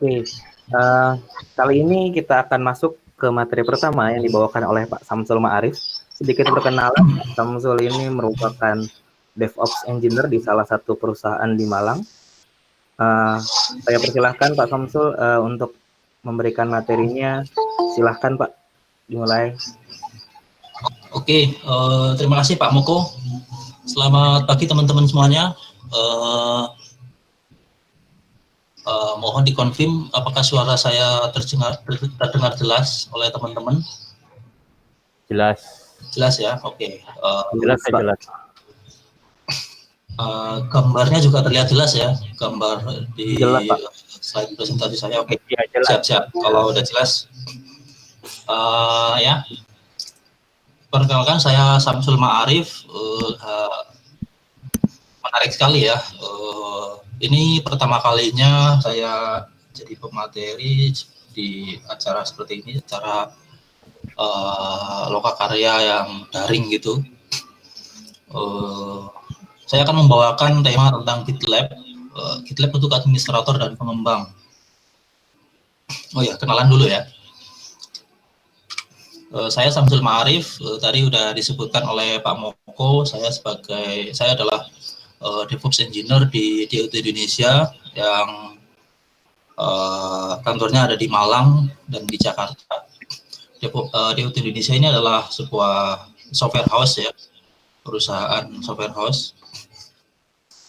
Oke, kali ini kita akan masuk ke materi pertama yang dibawakan oleh Pak Samsul Ma'arif. Sedikit perkenalan, Pak Samsul ini merupakan DevOps Engineer di salah satu perusahaan di Malang. Saya persilahkan Pak Samsul untuk memberikan materinya. Silahkan Pak, dimulai. Oke, terima kasih Pak Moko. Selamat pagi teman-teman semuanya. Mohon dikonfirm apakah suara saya terdengar jelas oleh teman-teman? Jelas ya, oke. Jelas, Pak. Gambarnya juga terlihat jelas ya, gambar di Jelas, Pak. slide presentasi saya. Oke, Ya, jelas. siap. Kalau udah jelas, ya. Perkenalkan, saya Samsul Ma'arif. Menarik sekali ya. Ini pertama kalinya saya jadi pemateri di acara seperti ini, acara lokakarya yang daring gitu. Saya akan membawakan tema tentang GitLab, GitLab untuk administrator dan pengembang. Oh ya, kenalan dulu ya. Saya Samsul Ma'arif, tadi udah disebutkan oleh Pak Moko. Saya adalah DevOps Engineer di DOT Indonesia yang kantornya ada di Malang dan di Jakarta. DOT Indonesia ini adalah sebuah software house ya, perusahaan software house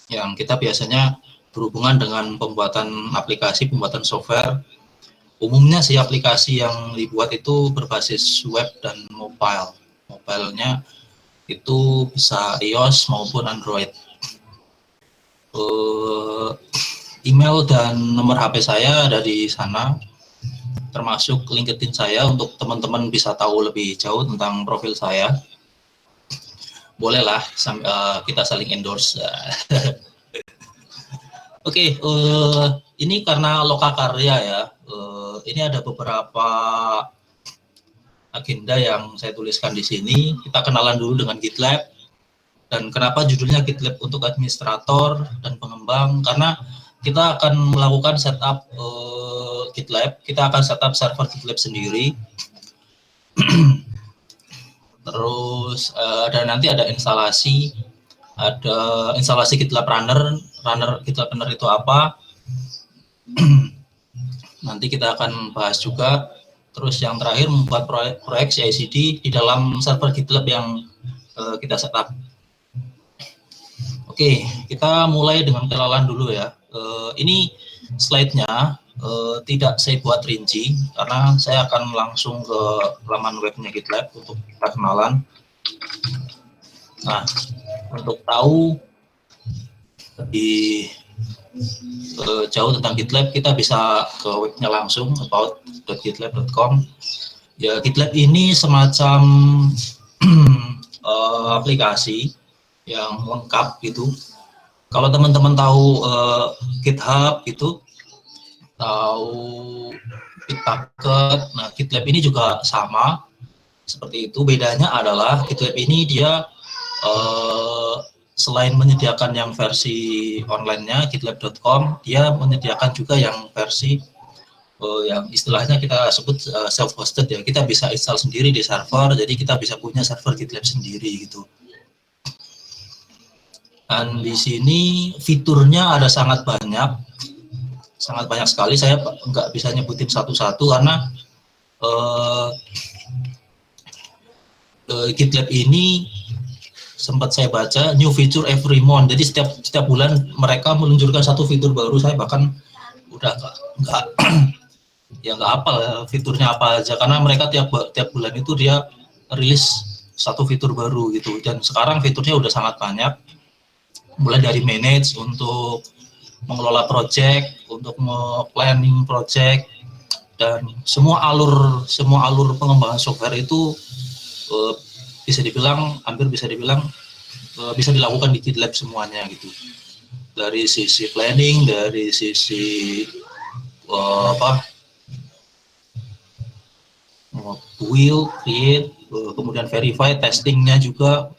yang kita biasanya berhubungan dengan pembuatan aplikasi, pembuatan software. Umumnya sih aplikasi yang dibuat itu berbasis web dan mobile. Mobilenya itu bisa iOS maupun Android. Email dan nomor HP saya ada di sana, termasuk LinkedIn saya untuk teman-teman bisa tahu lebih jauh tentang profil saya. Bolehlah kita saling endorse. Oke, ini karena lokakarya ya. Ini ada beberapa agenda yang saya tuliskan di sini. Kita kenalan dulu dengan GitLab. Dan kenapa judulnya GitLab untuk administrator dan pengembang? Karena kita akan melakukan setup GitLab. Kita akan setup server GitLab sendiri. Terus nanti ada instalasi GitLab Runner. GitLab Runner itu apa? Nanti kita akan bahas juga. Terus yang terakhir membuat proyek CI/CD di dalam server GitLab yang kita setup. Oke, kita mulai dengan kenalan dulu ya. Ini slide-nya tidak saya buat rinci karena saya akan langsung ke laman webnya GitLab untuk kita kenalan. Nah, untuk tahu lebih jauh tentang GitLab, kita bisa ke webnya langsung, about.gitlab.com. Ya, GitLab ini semacam aplikasi yang lengkap gitu. Kalau teman-teman tahu GitHub gitu, tahu Bitbucket, nah GitLab ini juga sama seperti itu. Bedanya adalah GitLab ini dia selain menyediakan yang versi online-nya gitlab.com, dia menyediakan juga yang versi yang istilahnya kita sebut self-hosted ya. Kita bisa install sendiri di server, jadi kita bisa punya server GitLab sendiri gitu. Dan di sini fiturnya ada sangat banyak sekali. Saya nggak bisa nyebutin satu-satu karena GitLab ini sempat saya baca new feature every month. Jadi setiap bulan mereka meluncurkan satu fitur baru. Saya bahkan udah nggak hafal fiturnya apa aja karena mereka tiap bulan itu dia rilis satu fitur baru gitu. Dan sekarang fiturnya udah sangat banyak. Mulai dari manage untuk mengelola project, untuk planning project, dan semua alur pengembangan software itu hampir bisa dibilang bisa dilakukan di GitLab semuanya gitu. Dari sisi planning, dari sisi build, create, kemudian verify, testingnya juga.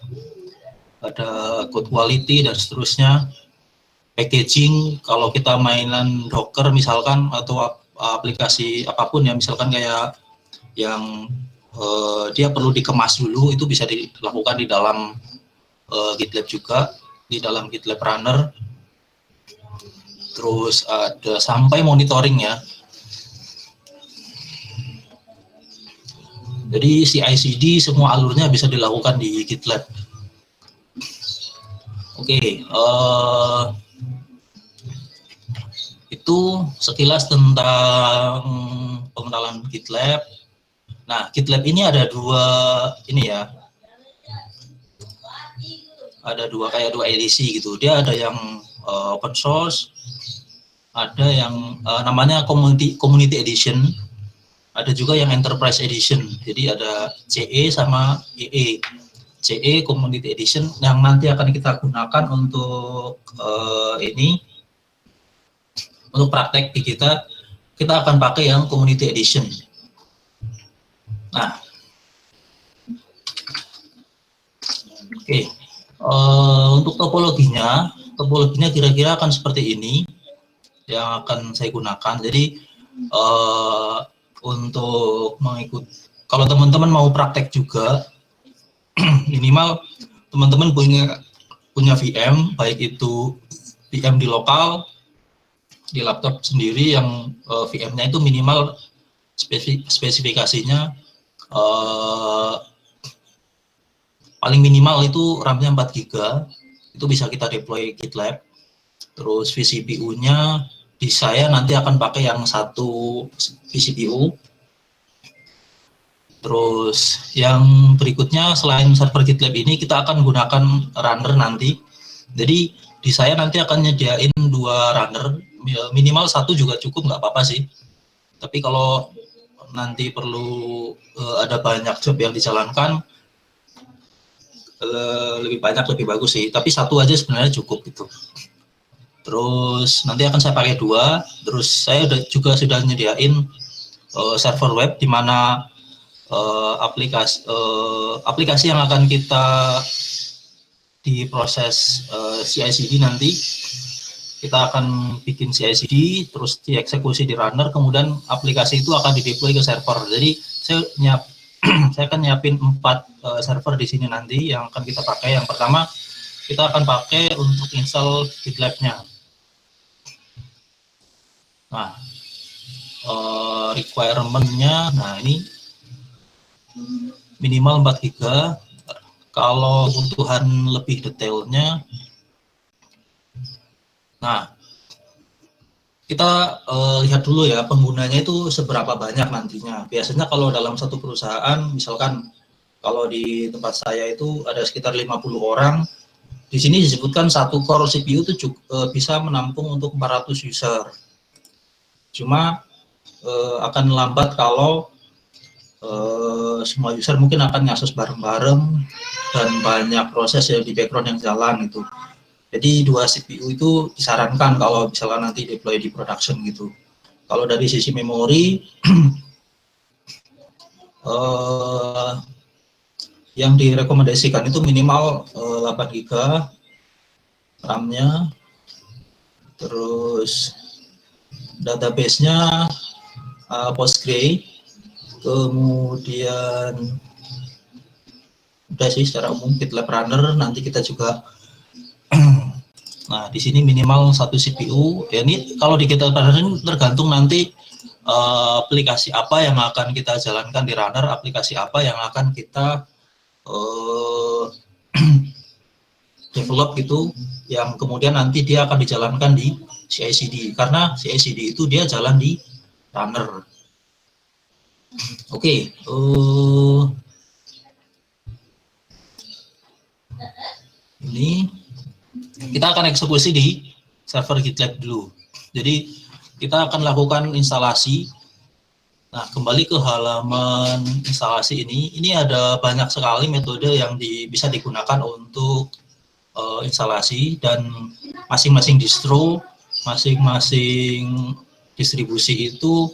Ada code quality dan seterusnya. Packaging, kalau kita mainan Docker misalkan atau aplikasi apapun ya, misalkan kayak yang dia perlu dikemas dulu, itu bisa dilakukan di dalam GitLab juga, di dalam GitLab Runner. Terus ada sampai monitoring ya. Jadi CI/CD semua alurnya bisa dilakukan di GitLab. Oke, itu sekilas tentang pengenalan GitLab. Nah, GitLab ini ada dua kayak dua edisi gitu. Dia ada yang open source, ada yang namanya community edition, ada juga yang enterprise edition. Jadi ada CE sama EE. CE community edition yang nanti akan kita gunakan untuk untuk praktek di kita akan pakai yang community edition. Nah, oke. Untuk topologinya kira-kira akan seperti ini yang akan saya gunakan. Jadi untuk mengikut, kalau teman-teman mau praktek juga, minimal teman-teman punya VM, baik itu VM di lokal, di laptop sendiri yang VM-nya itu minimal spesifikasinya paling minimal itu RAM-nya 4 GB, itu bisa kita deploy GitLab. Terus vCPU-nya di saya nanti akan pakai yang satu vCPU. Terus yang berikutnya selain server GitLab ini kita akan gunakan runner nanti. Jadi di saya nanti akan nyediain 2 runner, minimal 1 juga cukup, nggak apa-apa sih. Tapi kalau nanti perlu ada banyak job yang dijalankan, lebih banyak lebih bagus sih. Tapi 1 aja sebenarnya cukup gitu. Terus nanti akan saya pakai 2. Terus saya juga sudah nyediain server web di mana aplikasi yang akan kita diproses CI/CD nanti, kita akan bikin CI/CD, terus dieksekusi di runner, kemudian aplikasi itu akan dideploy ke server. Jadi saya akan nyiapin 4 server di sini nanti yang akan kita pakai. Yang pertama kita akan pakai untuk install GitLab-nya. Nah, requirement-nya, nah ini minimal 4 GB. Kalau kebutuhan lebih detailnya, nah kita lihat dulu ya penggunanya itu seberapa banyak nantinya. Biasanya kalau dalam satu perusahaan, misalkan kalau di tempat saya itu ada sekitar 50 orang. Di sini disebutkan 1 core CPU itu bisa menampung untuk 400 user. Cuma akan lambat kalau semua user mungkin akan ngasus bareng-bareng dan banyak proses ya di background yang jalan gitu. Jadi 2 CPU itu disarankan kalau misalnya nanti deploy di production gitu. Kalau dari sisi memori, yang direkomendasikan itu minimal 8 GB RAM-nya. Terus database-nya Postgre. Kemudian udah sih secara umum GitLab Runner nanti kita juga. Nah di sini minimal 1 CPU. Ya, ini kalau di GitLab Runner ini tergantung nanti aplikasi apa yang akan kita jalankan di runner, aplikasi apa yang akan kita develop gitu, yang kemudian nanti dia akan dijalankan di CI/CD, karena CI/CD itu dia jalan di runner. Oke, ini kita akan eksekusi di server GitLab dulu. Jadi kita akan lakukan instalasi. Nah, kembali ke halaman instalasi ini ada banyak sekali metode yang bisa digunakan untuk instalasi, dan masing-masing distro, masing-masing distribusi itu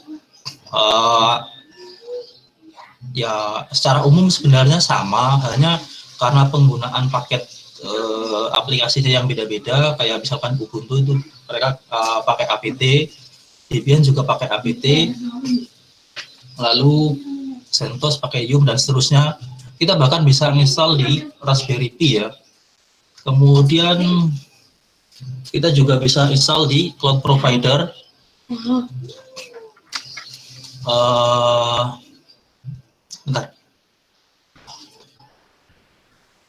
ya secara umum sebenarnya sama, hanya karena penggunaan paket aplikasinya yang beda-beda. Kayak misalkan Ubuntu itu mereka pakai apt, Debian juga pakai apt, lalu CentOS pakai Yum dan seterusnya. Kita bahkan bisa install di Raspberry Pi ya. Kemudian kita juga bisa install di cloud provider. Bentar.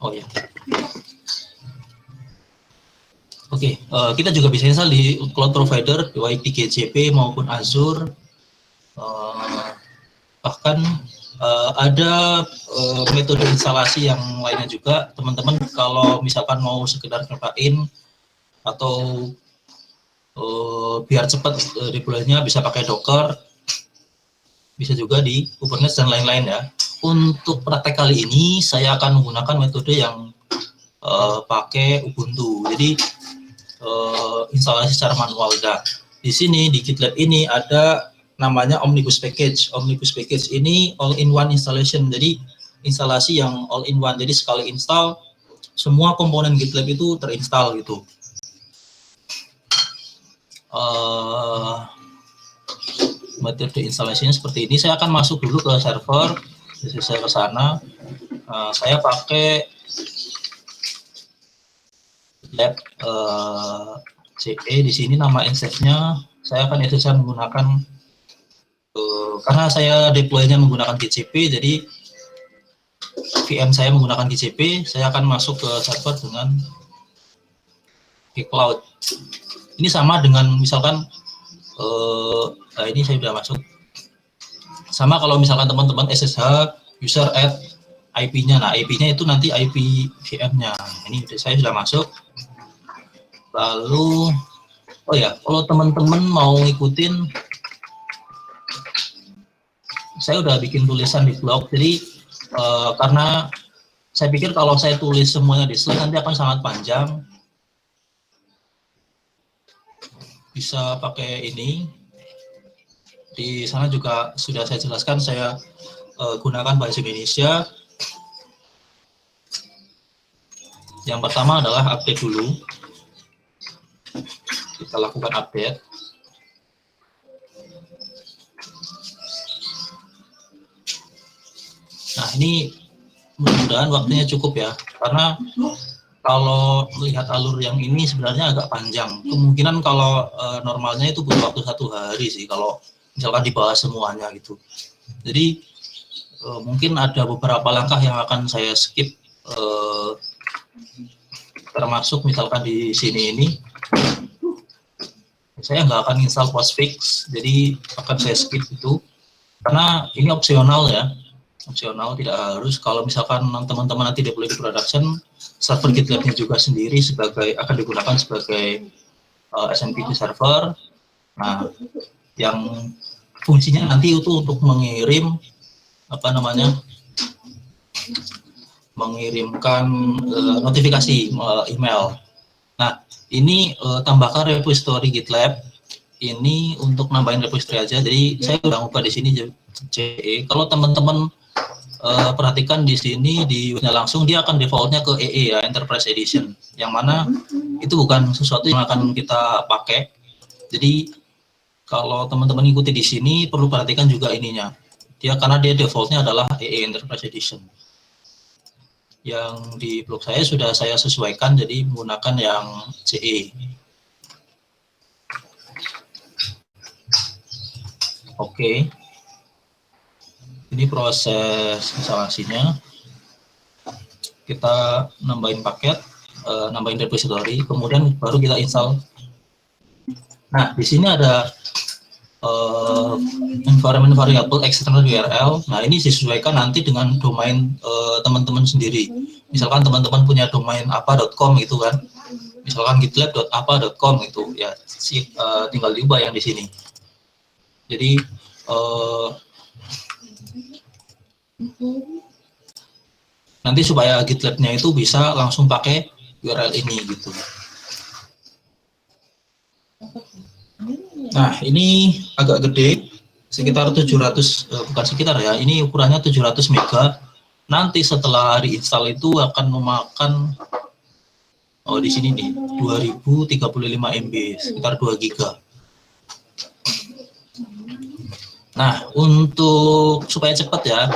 Oh ya. Oke, kita juga bisa install di cloud provider baik di GCP maupun Azure. Bahkan ada metode instalasi yang lainnya juga. Teman-teman kalau misalkan mau sekedar nyobain atau biar cepat deploy-nya bisa pakai Docker, bisa juga di Kubernetes dan lain-lain ya. Untuk praktek kali ini saya akan menggunakan metode yang pakai Ubuntu. Jadi instalasi secara manual. Nah, di sini di GitLab ini ada namanya Omnibus Package. Omnibus Package ini all-in-one installation. Jadi instalasi yang all-in-one. Jadi sekali install semua komponen GitLab itu terinstall gitu. Metode instalasinya seperti ini. Saya akan masuk dulu ke server. Jadi saya ke sana. Saya pakai lab CE. Di sini nama instance-nya saya akan menggunakan karena saya deploy-nya menggunakan GCP, jadi VM saya menggunakan GCP. Saya akan masuk ke server dengan Cloud. Ini sama dengan misalkan ini saya sudah masuk. Sama kalau misalkan teman-teman SSH user add IP-nya. Nah, IP-nya itu nanti IP VM-nya. Ini saya sudah masuk. Lalu, oh ya, kalau teman-teman mau ngikutin, saya udah bikin tulisan di blog. Jadi karena saya pikir kalau saya tulis semuanya di slide nanti akan sangat panjang. Bisa pakai ini. Di sana juga sudah saya jelaskan, saya gunakan bahasa Indonesia. Yang pertama adalah update dulu. Kita lakukan update. Nah, ini mudah-mudahan waktunya cukup ya, karena kalau melihat alur yang ini sebenarnya agak panjang. Kemungkinan kalau normalnya itu butuh waktu 1 hari sih, kalau misalkan dibahas semuanya gitu. Jadi mungkin ada beberapa langkah yang akan saya skip, termasuk misalkan di sini ini. Saya nggak akan install postfix, jadi akan saya skip itu karena ini opsional ya, opsional, tidak harus. Kalau misalkan teman-teman nanti deploy di production, server GitLab-nya juga sendiri akan digunakan sebagai SMPT server. Nah, yang fungsinya nanti itu untuk mengirim mengirimkan notifikasi email. Nah, ini tambahkan repository GitLab. Ini untuk nambahin repository aja. Jadi saya udah ngubah di sini CE. Kalau teman-teman perhatikan di sini di webnya langsung, dia akan defaultnya ke EE ya, Enterprise Edition. Yang mana itu bukan sesuatu yang akan kita pakai. Jadi kalau teman-teman ikuti di sini perlu perhatikan juga ininya. Karena dia defaultnya adalah EE Enterprise Edition. Yang di blog saya sudah saya sesuaikan, jadi menggunakan yang CE. Oke. Ini proses instalasinya. Kita nambahin paket, nambahin repository, kemudian baru kita install. Nah, di sini ada environment variable external URL. Nah, ini disesuaikan nanti dengan domain teman-teman sendiri. Misalkan teman-teman punya domain apa.com gitu kan, misalkan gitlab.apa.com itu ya, tinggal diubah yang di sini. Jadi nanti supaya GitLab-nya itu bisa langsung pakai URL ini gitu. Nah, ini agak gede, sekitar 700, bukan sekitar ya, ini ukurannya 700 mega. Nanti setelah diinstal itu akan memakan, di sini nih, 2035 MB, sekitar 2 giga. Nah, untuk supaya cepat ya,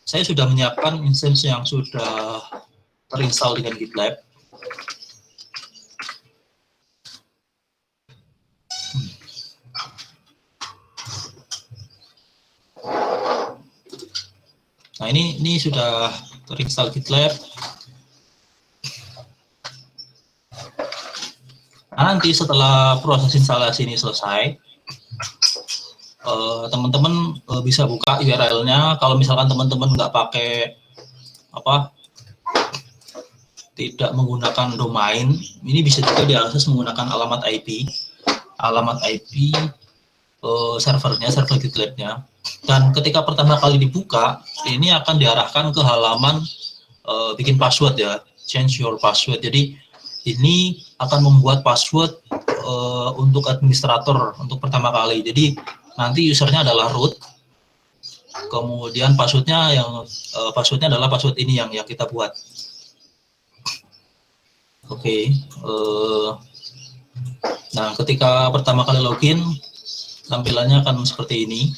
saya sudah menyiapkan instance yang sudah terinstall dengan GitLab. Nah, ini sudah terinstall GitLab. Nah, nanti setelah proses instalasi ini selesai, teman-teman bisa buka URL-nya. Kalau misalkan teman-teman nggak pakai tidak menggunakan domain, ini bisa juga diakses menggunakan alamat IP servernya, server GitLab-nya. Dan ketika pertama kali dibuka, ini akan diarahkan ke halaman bikin password ya, change your password. Jadi ini akan membuat password untuk administrator untuk pertama kali. Jadi nanti usernya adalah root, kemudian passwordnya adalah password ini yang kita buat. Oke. Nah, ketika pertama kali login, tampilannya akan seperti ini.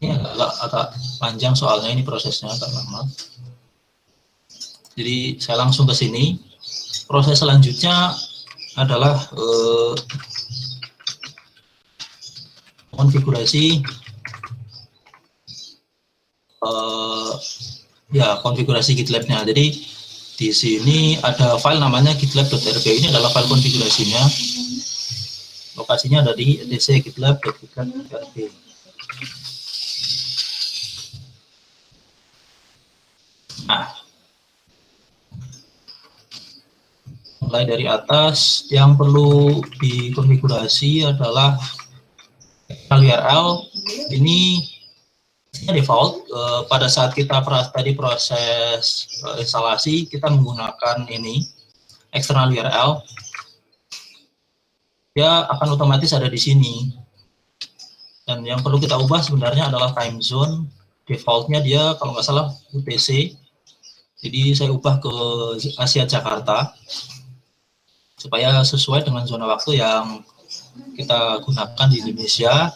Ini agak panjang soalnya ini prosesnya agak lama. Jadi saya langsung ke sini. Proses selanjutnya adalah konfigurasi konfigurasi GitLab-nya. Jadi di sini ada file namanya gitlab.rb. Ini adalah file konfigurasinya. Lokasinya ada di etc gitlab.rb. Nah, mulai dari atas, yang perlu dikonfigurasi adalah URL. Ini default. Pada saat kita tadi proses instalasi, kita menggunakan ini external URL. Dia akan otomatis ada di sini. Dan yang perlu kita ubah sebenarnya adalah time zone. Defaultnya dia kalau nggak salah UTC. Jadi saya ubah ke Asia Jakarta supaya sesuai dengan zona waktu yang kita gunakan di Indonesia.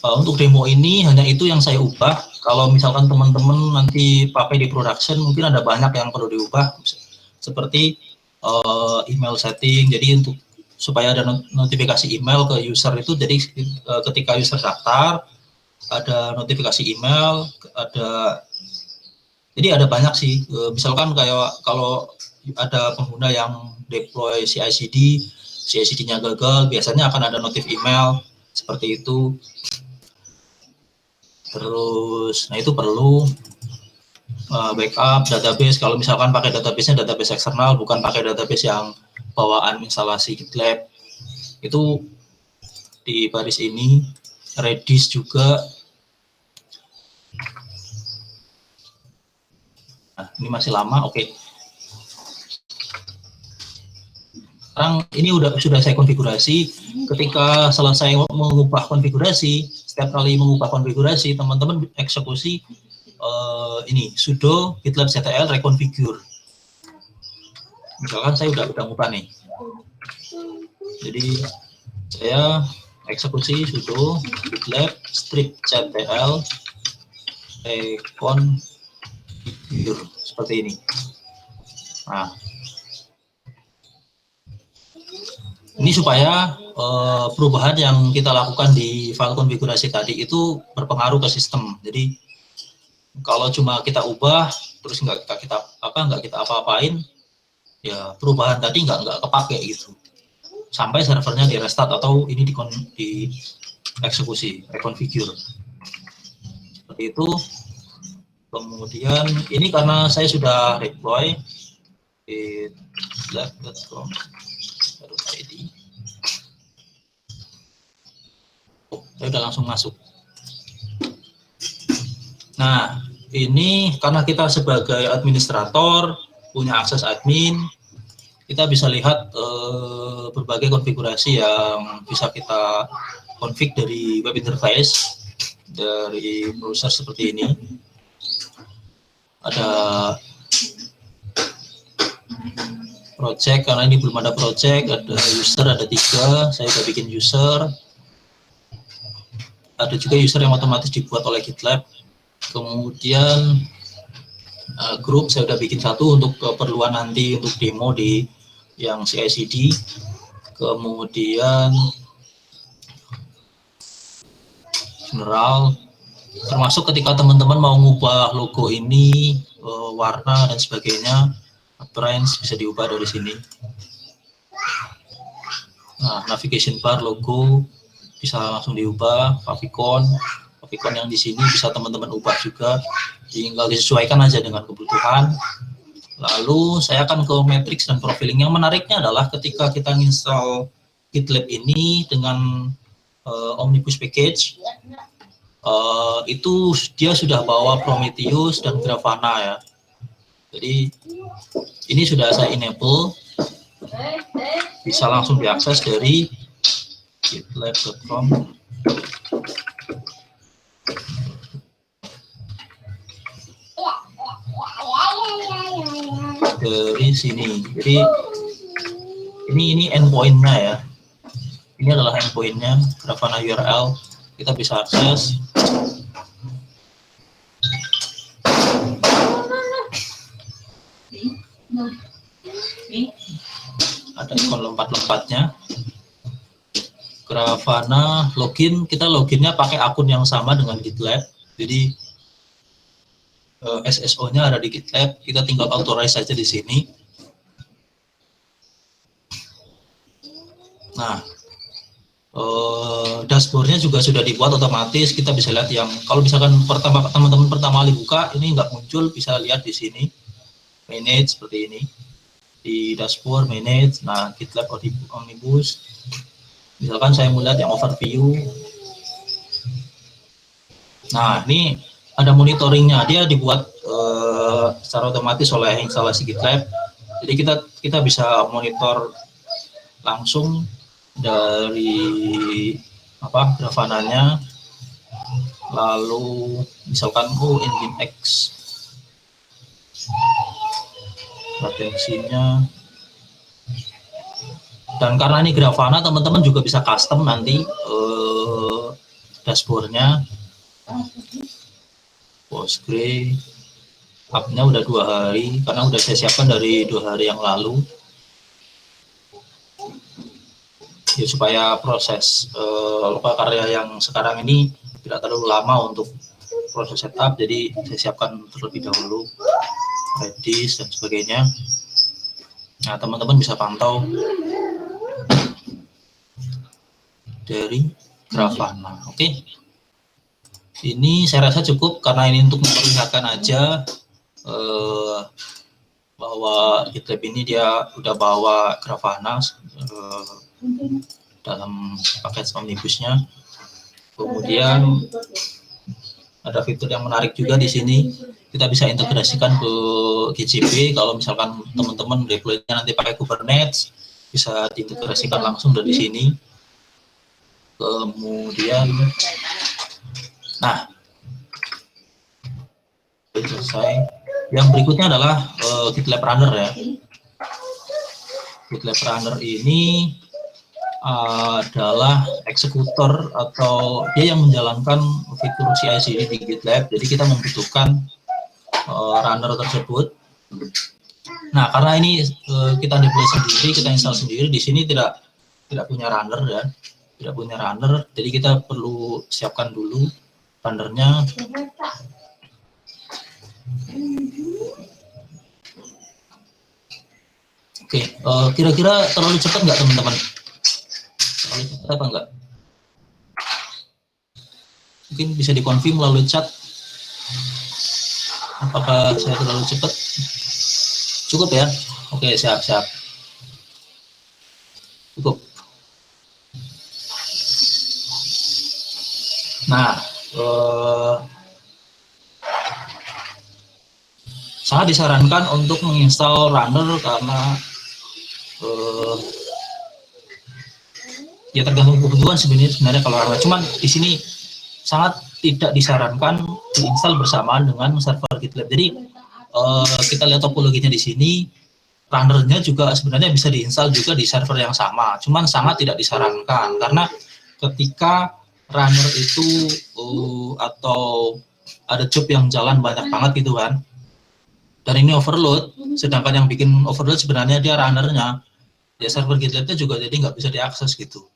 Untuk demo ini hanya itu yang saya ubah. Kalau misalkan teman-teman nanti pakai di production, mungkin ada banyak yang perlu diubah, seperti email setting. Jadi untuk supaya ada notifikasi email ke user itu, jadi ketika user daftar ada notifikasi email, jadi ada banyak sih. Misalkan kayak kalau ada pengguna yang deploy CI/CD-nya gagal, biasanya akan ada notif email seperti itu. Terus, nah itu perlu backup database. Kalau misalkan pakai database-nya database eksternal, bukan pakai database yang bawaan instalasi GitLab. Itu di baris ini. Redis juga. Nah, ini masih lama, oke. Sekarang ini sudah saya konfigurasi. Ketika selesai mengubah konfigurasi, setiap kali mengubah konfigurasi, teman-teman eksekusi ini sudo gitlab-ctl reconfigure. Misalkan saya udah ngubah nih. Jadi saya eksekusi sudo gitlab strip-ctl reconfigure seperti ini. Nah, ini supaya perubahan yang kita lakukan di file konfigurasi tadi itu berpengaruh ke sistem. Jadi kalau cuma kita ubah terus nggak kita apa-apain, ya perubahan tadi nggak kepake gitu. Sampai servernya di restart atau ini di eksekusi reconfigure. Seperti itu. Kemudian ini karena saya sudah deploy di gitlab.com/id. Saya udah langsung masuk. Nah, ini karena kita sebagai administrator punya akses admin, kita bisa lihat berbagai konfigurasi yang bisa kita config dari web interface dari browser seperti ini. Ada project, karena ini belum ada project, ada user, ada 3, saya udah bikin user. Ada juga user yang otomatis dibuat oleh GitLab. Kemudian grup saya udah bikin 1 untuk keperluan nanti untuk demo di yang CI/CD. Kemudian general, termasuk ketika teman-teman mau ngubah logo ini, warna dan sebagainya, appearance bisa diubah dari sini. Nah, navigation bar, logo bisa langsung diubah, favicon yang di sini bisa teman-teman ubah juga, tinggal disesuaikan aja dengan kebutuhan. Lalu saya akan ke matrix dan profiling. Yang menariknya adalah ketika kita install GitLab ini dengan Omnibus package, itu dia sudah bawa Prometheus dan Grafana ya. Jadi ini sudah saya enable, bisa langsung diakses dari gitlab.com. Dari sini. Jadi ini endpoint-nya ya. Ini adalah endpoint-nya, Grafana URL. Kita bisa akses. Ada ikon lompat-lompatnya. Grafana login, kita loginnya pakai akun yang sama dengan GitLab. Jadi SSO-nya ada di GitLab, kita tinggal authorize saja di sini. Nah, dashboardnya juga sudah dibuat otomatis. Kita bisa lihat yang kalau misalkan teman-teman pertama kali buka ini nggak muncul, bisa lihat di sini manage seperti ini di dashboard manage. Nah, GitLab Omnibus, misalkan saya melihat yang overview. Nah, ini ada monitoringnya, dia dibuat secara otomatis oleh instalasi GitLab. Jadi kita bisa monitor langsung dari Grafana-nya. Lalu misalkan Nginx latensinya. Dan karena ini Grafana, teman-teman juga bisa custom nanti dashboardnya. Postgre up-nya udah 2 hari karena udah saya siapkan dari 2 hari yang lalu ya, supaya proses lokal karya yang sekarang ini tidak terlalu lama untuk proses setup. Jadi saya siapkan terlebih dahulu Redis dan sebagainya. Nah, teman-teman bisa pantau dari Grafana. Oke. Ini saya rasa cukup karena ini untuk memperlihatkan aja bahwa GitLab ini dia udah bawa Grafana dalam paket Omnibusnya. Kemudian ada fitur yang menarik juga di sini, kita bisa integrasikan ke GCP. Kalau misalkan teman-teman deploy-nya nanti pakai Kubernetes, bisa diintegrasikan langsung dari sini. Kemudian nah, selesai. Yang berikutnya adalah GitLab Runner ya. GitLab Runner ini adalah eksekutor atau dia yang menjalankan fitur CI/CD di GitLab. Jadi kita membutuhkan runner tersebut. Nah, karena ini kita deploy sendiri, kita install sendiri, di sini tidak punya runner ya, tidak punya runner. Jadi kita perlu siapkan dulu runnernya. Oke, kira-kira terlalu cepat nggak teman-teman? Terlalu cepat apa enggak? Mungkin bisa dikonfirm melalui chat. Apakah saya terlalu cepat? Cukup ya? Oke, siap. Cukup. Nah, sangat disarankan untuk menginstal runner karena ya tergantung kebutuhan sebenarnya kalau runner. Cuman di sini sangat tidak disarankan diinstal bersamaan dengan server GitLab. Jadi kita lihat topologinya di sini. runnernya juga sebenarnya bisa diinstal juga di server yang sama, cuman sangat tidak disarankan karena ketika runner itu atau ada job yang jalan banyak banget gitu kan, dan ini overload, sedangkan yang bikin overload sebenarnya dia runnernya, ya server GitLab-nya juga jadi nggak bisa diakses gitu.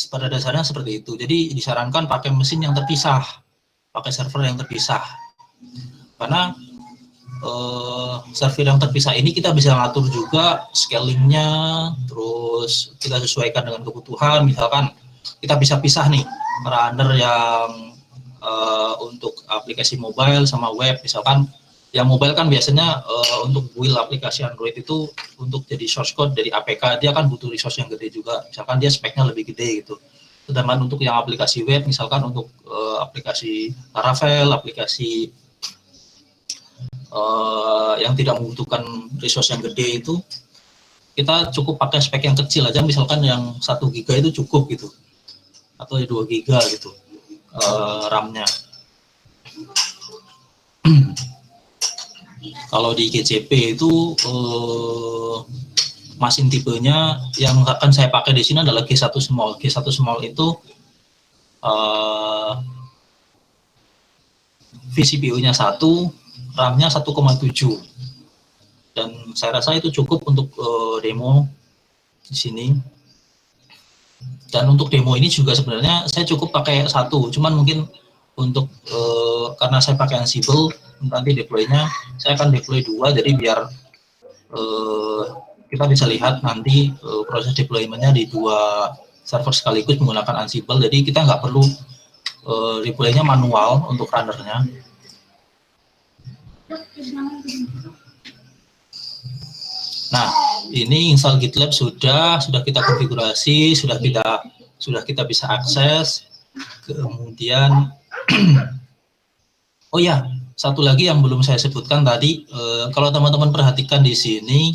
Pada dasarnya seperti itu. Jadi disarankan pakai mesin yang terpisah, pakai server yang terpisah, karena server yang terpisah ini kita bisa ngatur juga scalingnya, terus kita sesuaikan dengan kebutuhan. Misalkan kita bisa pisah nih runner yang untuk aplikasi mobile sama web. Misalkan yang mobile kan biasanya untuk build aplikasi Android itu untuk jadi source code dari APK, dia kan butuh resource yang gede juga, misalkan dia speknya lebih gede gitu. Sedangkan untuk yang aplikasi web, misalkan untuk aplikasi Laravel, aplikasi yang tidak membutuhkan resource yang gede itu, kita cukup pakai spek yang kecil aja, misalkan yang 1 giga itu cukup gitu, atau 2 giga gitu RAM-nya. Kalau di GCP itu mesin tipenya yang akan saya pakai di sini adalah G1 small. G1 small itu vCPU-nya 1, RAM-nya 1,7. Dan saya rasa itu cukup untuk demo di sini. Dan untuk demo ini juga sebenarnya saya cukup pakai 1, cuman mungkin untuk karena saya pakai Ansible, nanti deploy-nya saya akan deploy 2, jadi biar kita bisa lihat nanti proses deployment-nya di 2 server sekaligus menggunakan Ansible, jadi kita nggak perlu deploy-nya manual untuk runner-nya. Nah, ini install GitLab sudah kita konfigurasi, sudah kita bisa akses. Kemudian oh ya, satu lagi yang belum saya sebutkan tadi, kalau teman-teman perhatikan di sini,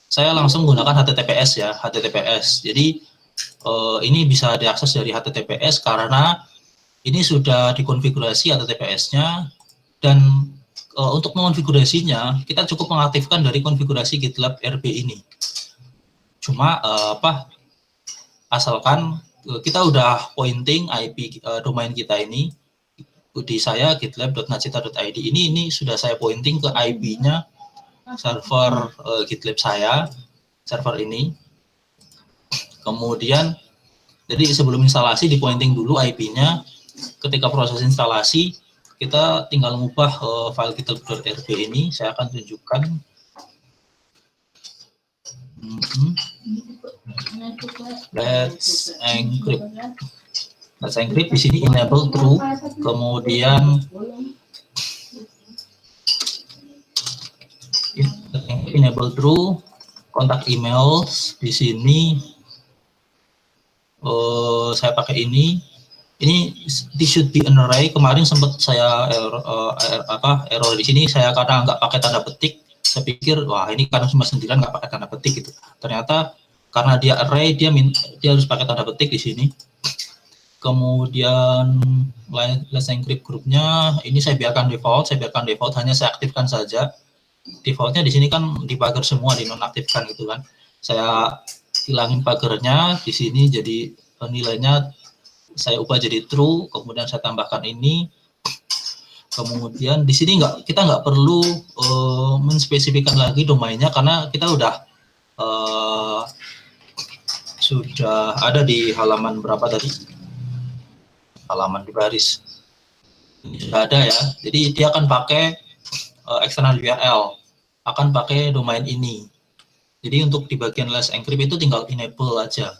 saya langsung menggunakan HTTPS ya, HTTPS. Jadi ini bisa diakses dari HTTPS karena ini sudah dikonfigurasi HTTPS-nya, dan untuk mengonfigurasinya kita cukup mengaktifkan dari konfigurasi GitLab RB ini. Cuma asalkan kita udah pointing IP domain kita ini di saya gitlab.nacita.id, ini sudah saya pointing ke IP-nya server GitLab saya, server ini. Kemudian jadi sebelum instalasi di pointing dulu IP-nya. Ketika proses instalasi kita tinggal mengubah file gitlab.rb ini. Saya akan tunjukkan. Let's encrypt di sini enable true, kemudian enable true, kontak email di sini saya pakai ini this should be an array. Kemarin sempat saya error di sini, saya kadang nggak pakai tanda petik, saya pikir wah ini karena cuma sendirian nggak pakai tanda petik gitu, ternyata karena dia array dia harus pakai tanda petik di sini. Kemudian let's encrypt grupnya ini saya biarkan default, hanya saya aktifkan saja. Defaultnya di sini kan di pagar semua, dinonaktifkan gitu kan. Saya hilangin pagarnya di sini, jadi nilainya saya ubah jadi true, kemudian saya tambahkan ini. Kemudian di sini kita nggak perlu menspesifikkan lagi domainnya karena kita sudah ada di halaman berapa tadi? Halaman di baris ini sudah ada ya. Jadi dia akan pakai external URL, akan pakai domain ini. Jadi untuk di bagian let's encrypt itu tinggal enable aja.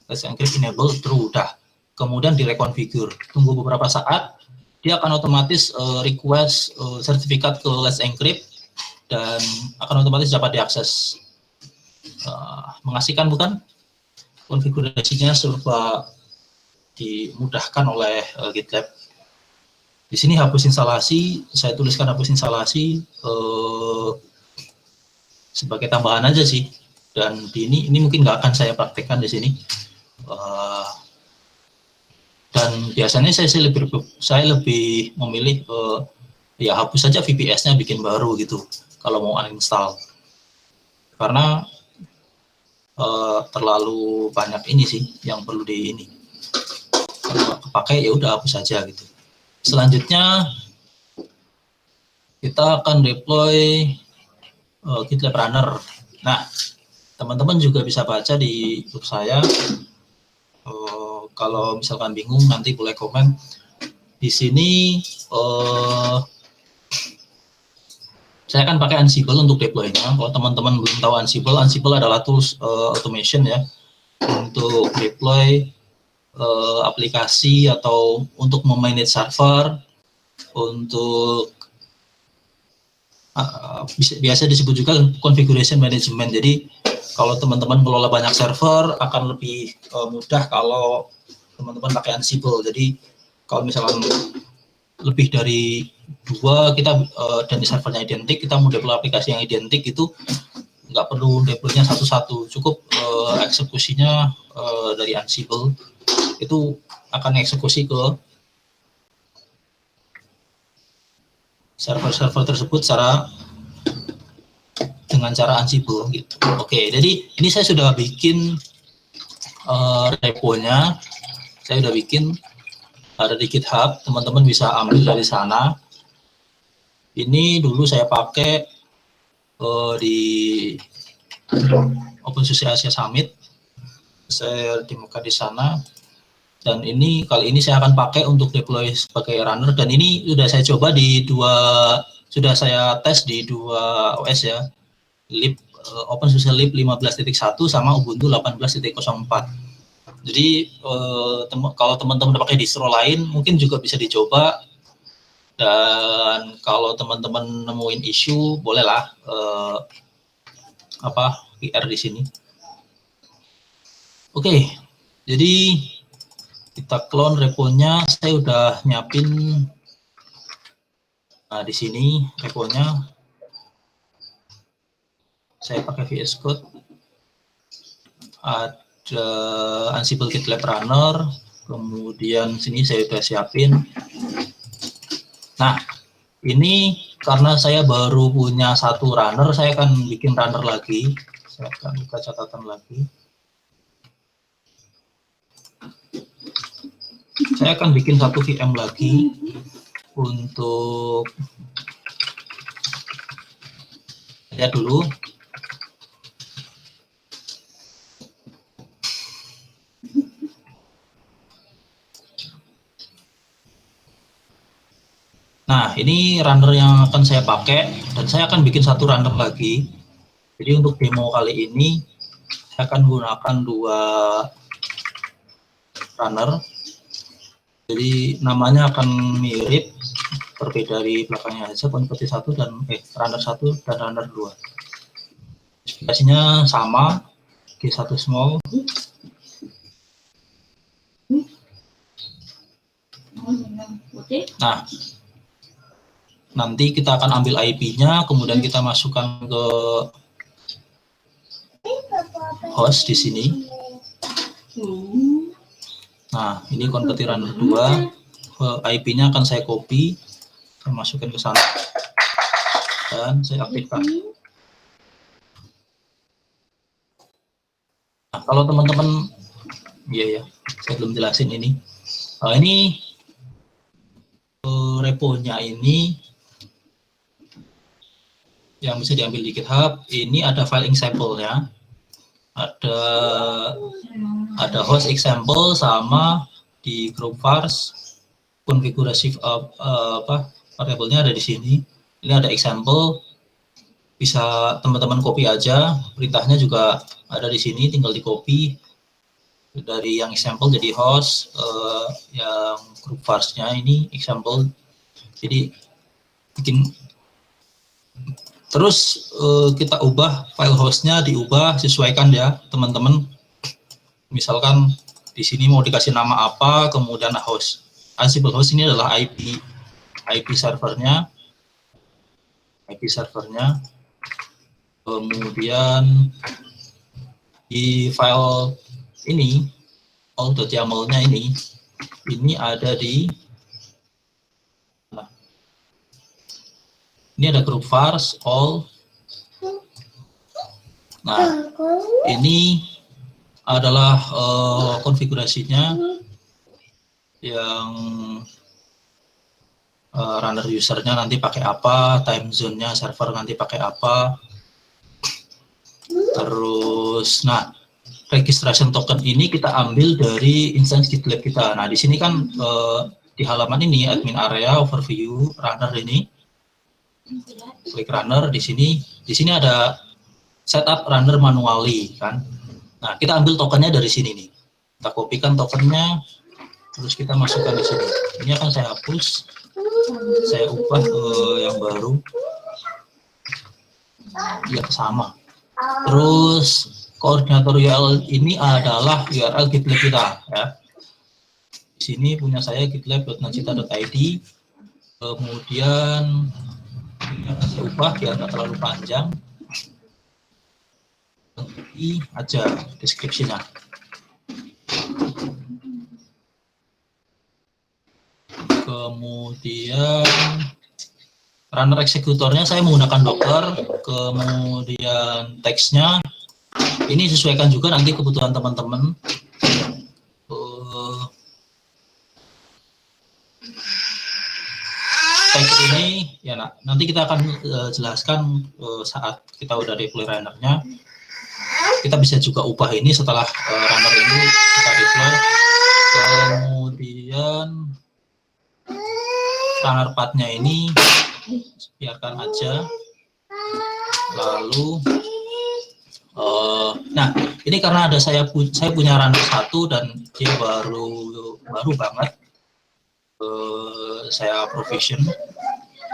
Let's encrypt enable true, dah. Kemudian direkonfigur. Tunggu beberapa saat, dia akan otomatis request sertifikat ke let's encrypt dan akan otomatis dapat diakses. Mengasihkan bukan? Konfigurasinya serba dimudahkan oleh GitLab. Di sini hapus instalasi, saya tuliskan hapus instalasi sebagai tambahan aja sih. Dan ini mungkin nggak akan saya praktekkan di sini. Dan biasanya saya lebih memilih ya hapus saja VPS-nya, bikin baru gitu kalau mau uninstall, karena terlalu banyak ini sih yang perlu di ini. Kalau kepakai ya udah hapus saja gitu. Selanjutnya kita akan deploy GitLab Runner. Nah, teman-teman juga bisa baca di YouTube saya. Kalau misalkan bingung nanti boleh komen. Di sini saya akan pakai Ansible untuk deploy-nya. Kalau teman-teman belum tahu Ansible, Ansible adalah tools automation ya untuk deploy aplikasi atau untuk memanage server, untuk biasa disebut juga configuration management. Jadi kalau teman-teman mengelola banyak server akan lebih mudah kalau teman-teman pakai Ansible. Jadi kalau misalkan lebih dari 2 kita dan servernya identik, kita mau deploy aplikasi yang identik, itu nggak perlu deploy-nya satu-satu, cukup eksekusinya dari Ansible itu akan eksekusi ke server-server tersebut dengan cara Ansible gitu. Oke, jadi ini saya sudah bikin repo-nya, saya sudah bikin, ada di GitHub, teman-teman bisa ambil dari sana. Ini dulu saya pakai di OpenSUSE Asia Summit, saya demokan di sana. Dan ini kali ini saya akan pakai untuk deploy sebagai runner, dan ini sudah saya coba sudah saya tes di 2 OS ya, lib OpenSUSE lib 15.1 sama Ubuntu 18.04. Jadi kalau teman-teman pakai distro lain mungkin juga bisa dicoba, dan kalau teman-teman nemuin isu bolehlah PR di sini. Oke, jadi kita clone reponya. Saya udah nyiapin di sini reponya. Saya pakai VS Code. Ada Ansible GitLab Runner. Kemudian sini saya udah siapin. Nah, ini karena saya baru punya 1 runner, saya akan bikin runner lagi. Saya akan buka catatan lagi. Saya akan bikin 1 VM lagi untuk lihat dulu. Nah, ini runner yang akan saya pakai, dan saya akan bikin 1 runner lagi. Jadi untuk demo kali ini saya akan gunakan 2 runner. Jadi namanya akan mirip, berbeda di belakangnya aja, konversi 1 dan runner 1 dan runner 2. Spesifikasinya sama, G1 small. Nah, nanti kita akan ambil IP-nya, kemudian kita masukkan ke host di sini. Nah, ini konversi runner 2, IP-nya akan saya copy, saya masukkan ke sana, dan saya aktifkan. Nah, kalau teman-teman, ya, saya belum jelasin ini. Ini reponya ini yang bisa diambil di GitHub. Ini ada file example-nya, ada host example, sama di group vars konfigurasi variabelnya ada di sini. Ini ada example, bisa teman-teman copy aja. Perintahnya juga ada di sini, tinggal di copy dari yang example jadi host, yang group vars-nya ini example. Jadi bikin, terus kita ubah file hostnya, diubah, sesuaikan ya teman-teman. Misalkan di sini mau dikasih nama apa, kemudian host. Ansible host ini adalah IP servernya, kemudian di file ini all.yaml-nya ini ada di Ini ada grup vars, all. Nah, ini adalah konfigurasinya yang runner usernya nanti pakai apa, time zone-nya server nanti pakai apa. Terus, nah, registration token ini kita ambil dari instance GitLab kita. Nah, di sini kan di halaman ini admin area overview runner ini, klik runner di sini ada setup runner manually kan. Nah, kita ambil tokennya dari sini nih. Kita kopikan tokennya, terus kita masukkan di sini. Ini akan saya hapus, saya ubah ke yang baru. Ya sama. Terus koordinator URL ini adalah URL GitLab kita ya. Di sini punya saya gitlab.najita.id. Kemudian ini akan saya ubah biar nggak terlalu panjang. Ini aja deskripsinya. Kemudian runner eksekutornya saya menggunakan Docker. Kemudian teksnya ini sesuaikan juga nanti kebutuhan teman-teman. Teks ini ya nanti kita akan jelaskan saat kita udah deploy runnernya. Kita bisa juga ubah ini setelah runner ini kita deploy. Kemudian runner path-nya ini biarkan aja. Lalu nah ini karena ada saya punya runner 1 dan dia baru banget saya provision,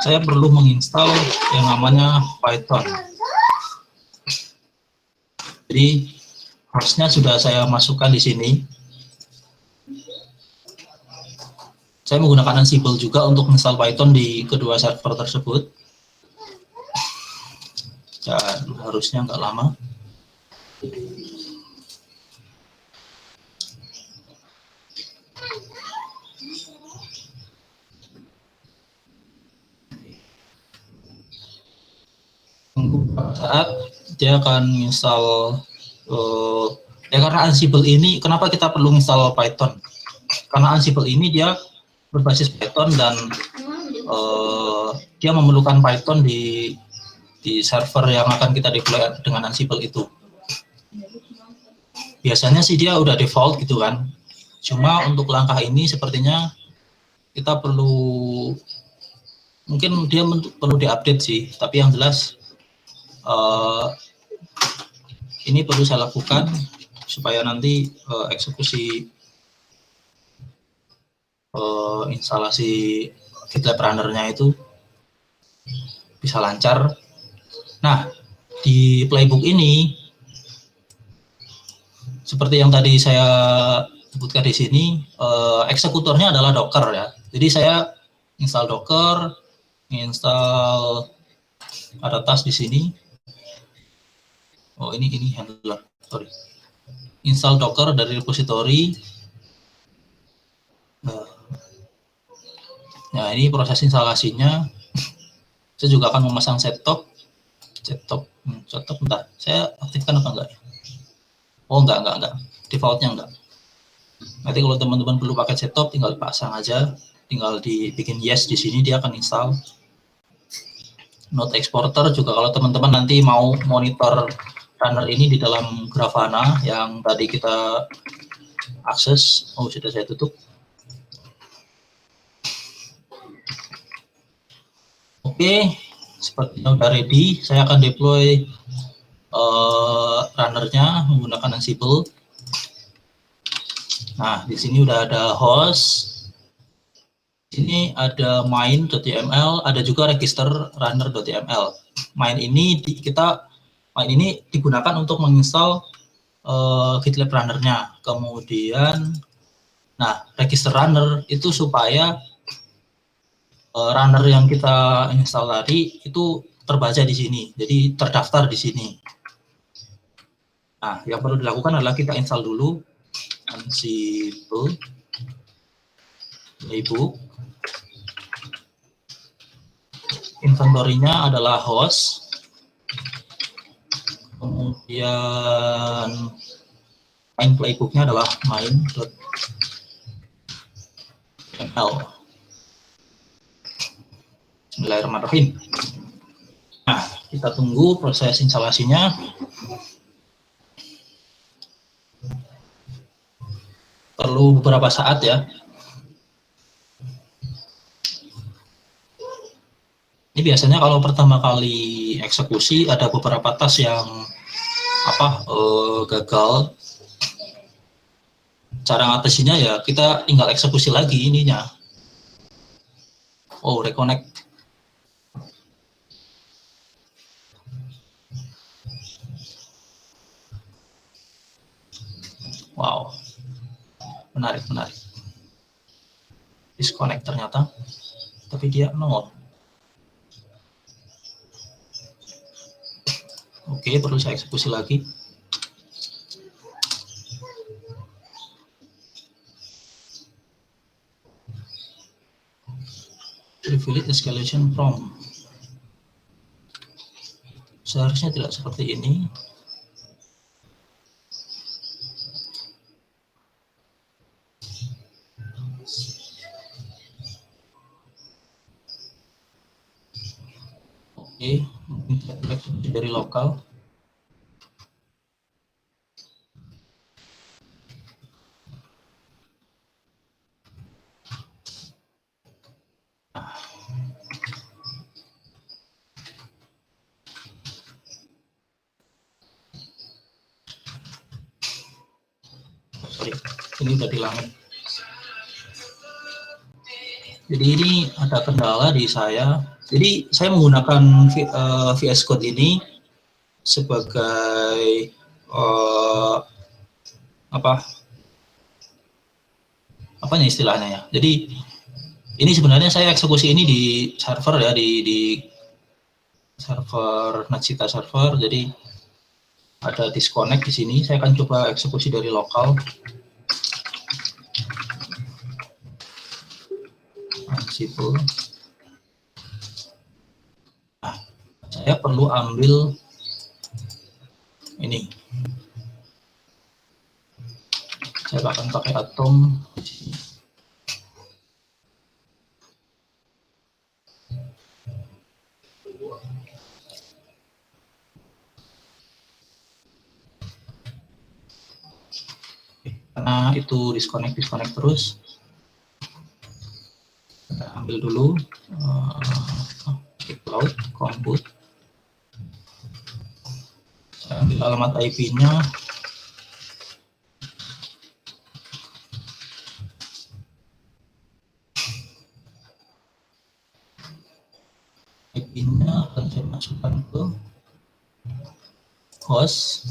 saya perlu menginstal yang namanya Python. Jadi hostnya sudah saya masukkan di sini. Saya menggunakan Ansible juga untuk install Python di kedua server tersebut. Dan harusnya nggak lama. Saat dia akan install ya karena Ansible ini kenapa kita perlu install Python, karena Ansible ini dia berbasis Python dan dia memerlukan Python di server yang akan kita deploy dengan Ansible itu. Biasanya sih dia udah default gitu kan, cuma untuk langkah ini sepertinya kita perlu, mungkin dia perlu diupdate sih, tapi yang jelas ini perlu saya lakukan supaya nanti eksekusi instalasi GitLab runner-nya itu bisa lancar. Nah, di playbook ini seperti yang tadi saya sebutkan di sini, eksekutornya adalah Docker ya. Jadi saya install Docker, install ada task di sini. Oh ini handler, sorry. Install Docker dari repository. Nah ini proses instalasinya. Saya juga akan memasang settop. Settop bentar. Saya aktifkan apa enggak? Oh enggak. Defaultnya enggak. Nanti kalau teman-teman perlu pakai settop, tinggal pasang aja. Tinggal dibikin yes di sini, dia akan install. Node exporter juga kalau teman-teman nanti mau monitor runner ini di dalam Grafana yang tadi kita akses. Oh sudah saya tutup. Oke, sepertinya udah ready. Saya akan deploy runnernya menggunakan Ansible. Nah, di sini udah ada host. Di sini ada main.yml, ada juga register runner.yml. Main ini digunakan untuk menginstal GitLab runner-nya. Kemudian, nah register runner itu supaya runner yang kita install tadi itu terbaca di sini, jadi terdaftar di sini. Nah, yang perlu dilakukan adalah kita install dulu Ansible playbook. inventory-nya adalah host, kemudian main playbook-nya adalah main.ml. Bismillahirrahmanirrahim. Nah, kita tunggu proses instalasinya. Perlu beberapa saat ya. Ini biasanya kalau pertama kali eksekusi ada beberapa tas yang gagal. Cara ngatasinnya ya kita tinggal eksekusi lagi ininya. Oh, reconnect. Wow, menarik. Disconnect ternyata, tapi dia nol. Oke, perlu saya eksekusi lagi. Privilege escalation from. Seharusnya tidak seperti ini. Oke, mungkin dari lokal. Sorry, ini udah dihilangin. Jadi ini ada kendala di saya. Jadi saya menggunakan VS Code ini sebagai apanya istilahnya ya. Jadi ini sebenarnya saya eksekusi ini di server ya, di server Natsita server. Jadi ada disconnect di sini. Saya akan coba eksekusi dari lokal. Ansible. Nah, saya perlu ambil ini. Saya akan pakai atom. Karena itu disconnect terus. Kita ambil dulu cloud compute. Saya ambil alamat IP-nya. IP-nya akan saya masukkan ke host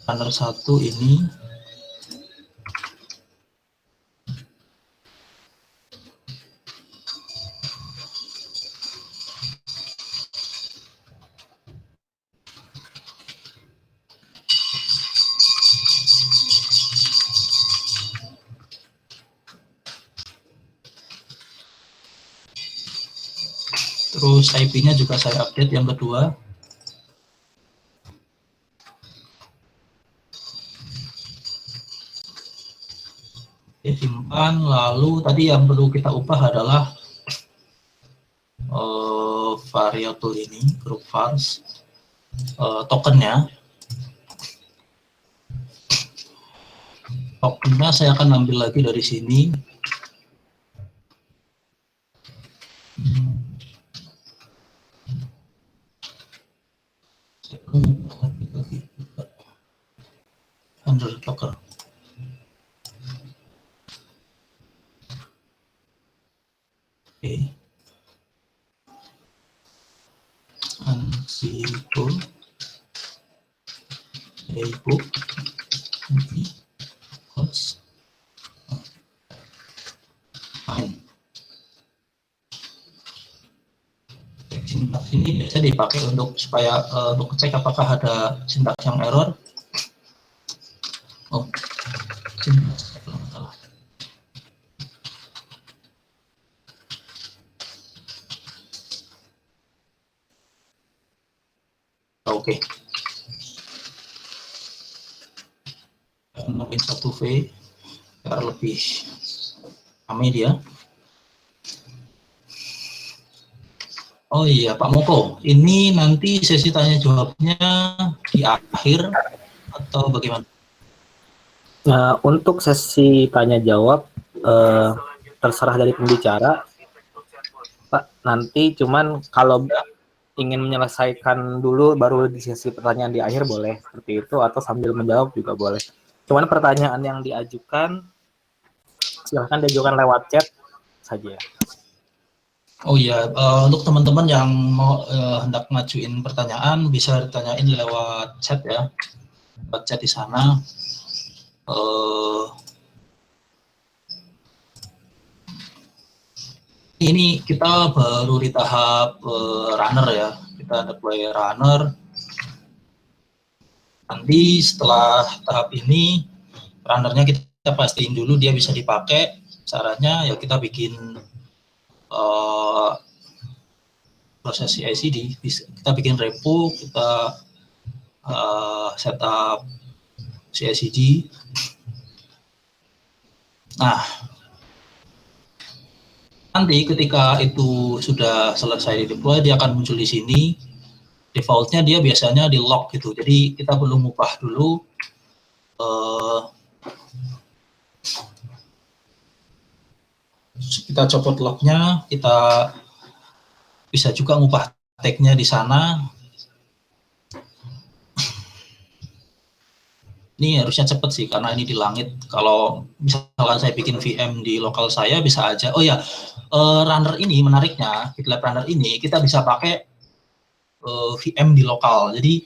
runner 1 ini. Terus IP-nya juga saya update yang kedua. Oke, simpan. Lalu tadi yang perlu kita ubah adalah variabel ini, group vars, tokennya. Tokennya saya akan ambil lagi dari sini. Token. Oke. Ansible playbook host sintaks ini biasa dipakai untuk supaya untuk cek apakah ada sintaks yang error. Oh, sintaks belum salah. Oke. Nomor 1V biar lebih ramai dia. Oh iya Pak Moko, ini nanti sesi tanya jawabnya di akhir atau bagaimana? Nah, untuk sesi tanya jawab terserah dari pembicara, Pak. Nanti cuman kalau ingin menyelesaikan dulu baru di sesi pertanyaan di akhir boleh seperti itu, atau sambil menjawab juga boleh. Cuman pertanyaan yang diajukan silahkan diajukan lewat chat saja. Oh iya, untuk teman-teman yang mau hendak ngajuin pertanyaan bisa ditanyain lewat chat ya, lewat chat di sana. Ini kita baru di tahap runner ya, kita deploy runner. Nanti setelah tahap ini, runnernya kita pastiin dulu dia bisa dipakai. Caranya ya kita bikin proses CI/CD, kita bikin repo, kita setup CI/CD. Nah, nanti ketika itu sudah selesai di deploy, dia akan muncul di sini. Defaultnya dia biasanya di log gitu, jadi kita perlu ngubah dulu kita copot lognya, kita bisa juga ngubah tag-nya di sana. Ini harusnya cepet sih karena ini di langit. Kalau misalkan saya bikin VM di lokal saya bisa aja. Oh ya, runner ini menariknya, GitLab runner ini kita bisa pakai VM di lokal. Jadi